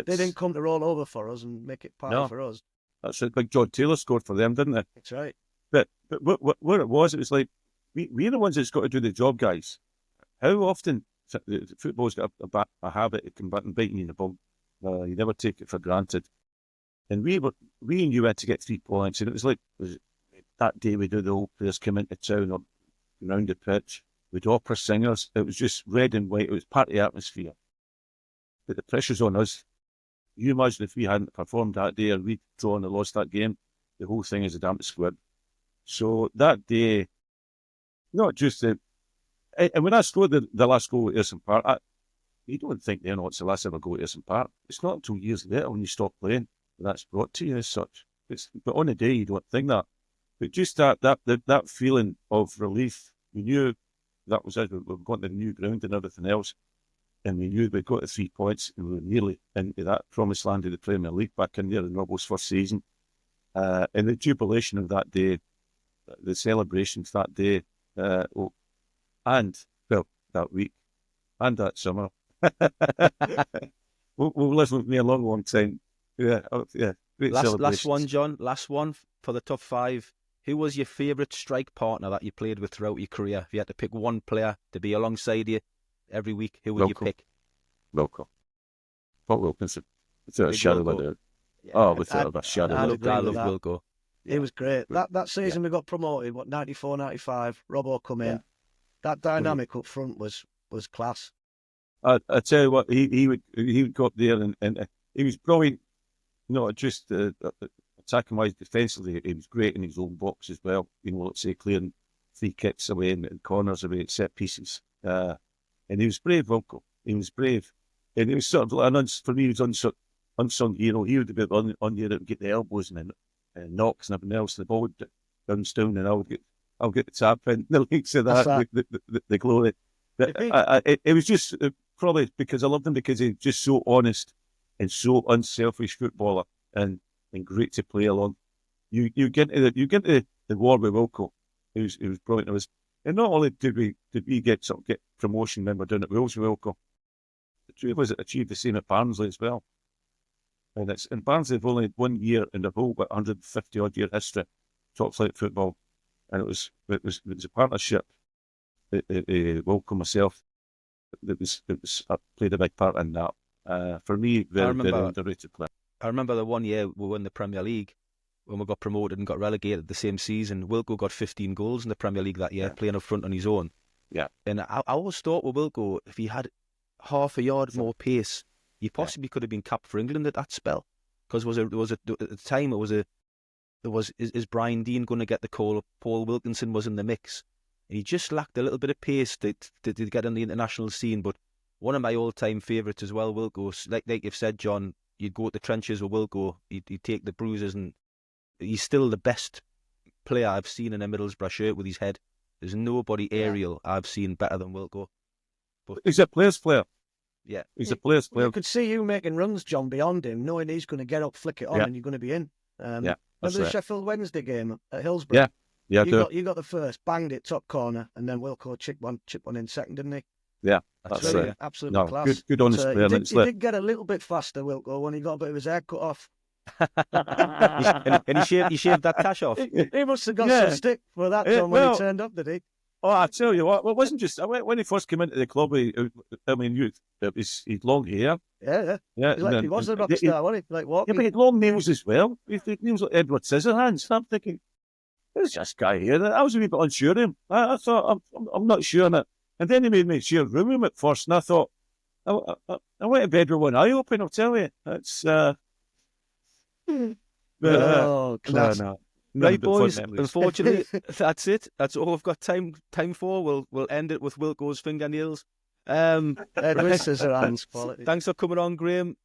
Speaker 3: didn't come to roll over for us and make it party for us.
Speaker 2: That's it. Big John Taylor scored for them, didn't they?
Speaker 3: That's right.
Speaker 2: But what it was like we're the ones that's got to do the job, guys. How often the football's got a habit of combating, biting you in the bum. You never take it for granted. And we and you had to get 3 points, and it was like that day we do the old players come into town or around the pitch with opera singers. It was just red and white. It was party atmosphere. But the pressure's on us. You imagine if we hadn't performed that day or we'd drawn and lost that game, the whole thing is a damp squid. So that day, not just and when I scored the last goal at Earson Park, you don't think it's the last ever goal at Earson Park. It's not until years later when you stop playing that's brought to you as such. But on the day you don't think that. But just that feeling of relief, we knew that was it. We've got the new ground and everything else, and we knew we'd got the 3 points, and we were nearly into that promised land of the Premier League back in there in Robbo's first season. And the jubilation of that day, the celebrations that day, and that week, and that summer, we'll live with me a long time. Yeah. Great
Speaker 1: last one, John. Last one for the top 5. Who was your favourite strike partner that you played with throughout your career? If you had to pick one player to be alongside you every week, who would you pick?
Speaker 2: Wilco. Paul Wilkinson. Without a shadow of a doubt. Yeah, without a shadow of a doubt.
Speaker 1: I love Wilco.
Speaker 3: It was great. That season we got promoted, 94, 95, Robbo come in. That dynamic up front was class.
Speaker 2: I tell you what, he would go up there and he was probably not just attacking wise defensively, he was great in his own box as well. Let's say clearing free kicks away and corners away, set pieces. And And he was brave, Wilco. He was brave. And he was sort of like for me, he was unsung hero. He would be on here that would get the elbows and knocks and everything else. The ball would bounce down, and I'll get the tap in. The likes of that, the glory. But it was just probably because I loved him, because he's just so honest and so unselfish footballer, and great to play along. You get into the war with Wilco. It was brilliant. And not only did we get promotion when we're down at Wales with Wilco, the two of us achieved the same at Barnsley as well. And Barnsley have only had 1 year in the whole, but 150 odd year history, top flight football, and it was a partnership. Wilco, myself, played a big part in that. For me, very underrated player.
Speaker 1: I remember the 1 year we won the Premier League when we got promoted and got relegated the same season. Wilco got 15 goals in the Premier League that year, playing up front on his own.
Speaker 2: Yeah.
Speaker 1: And I always thought with Wilco, if he had half a yard more pace, he possibly could have been capped for England at that spell. Because at the time is Brian Deane going to get the call? Paul Wilkinson was in the mix. And he just lacked a little bit of pace to get on the international scene. But one of my all-time favourites as well, Wilco. Like you've said, John, you'd go to the trenches with Wilco. He'd take the bruises, and he's still the best player I've seen in a Middlesbrough shirt with his head. There's nobody aerial I've seen better than Wilco.
Speaker 2: But he's a player's player.
Speaker 1: Yeah.
Speaker 2: He's a player's player.
Speaker 3: You could see you making runs, John, beyond him, knowing he's going to get up, flick it on, and you're going to be in. Remember the Sheffield Wednesday game at Hillsborough?
Speaker 2: Yeah.
Speaker 3: You got the first, banged it top corner, and then Wilco chipped one in second, didn't he?
Speaker 2: Yeah,
Speaker 3: that's right. Absolutely class.
Speaker 2: Good honest player.
Speaker 3: He did get a little bit faster, Wilco, when he got a bit of his hair cut off.
Speaker 1: and he shaved that cash off.
Speaker 3: He must have got some stick for that, John, when he turned up, did he?
Speaker 2: Oh, I tell you what, it wasn't just when he first came into the club. He'd long hair.
Speaker 3: Yeah. He was a rock star, wasn't he? Like what?
Speaker 2: Yeah, but he had long nails as well. He had nails like Edward Scissorhands. And I'm thinking, there's this guy here. I was a wee bit unsure of him. I thought, I'm not sure on it. And then he made me share a room with him at first, and I thought, I went to bed with one eye open. I'll tell you, it's.
Speaker 3: Class.
Speaker 2: No.
Speaker 1: Right, boys. Unfortunately, that's it. That's all we've got time for. We'll end it with Wilco's fingernails.
Speaker 3: Scissorhands quality.
Speaker 1: Thanks for coming on, Graham.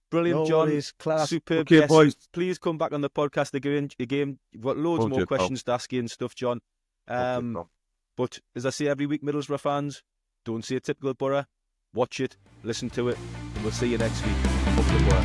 Speaker 1: Brilliant, John.
Speaker 3: Class.
Speaker 1: Superb.
Speaker 2: Okay, boys.
Speaker 1: Please come back on the podcast again. We've got loads more questions to ask you and stuff, John. But as I say every week, Middlesbrough fans, don't say a typical Boro. Watch it, listen to it, and we'll see you next week. Up the Boro.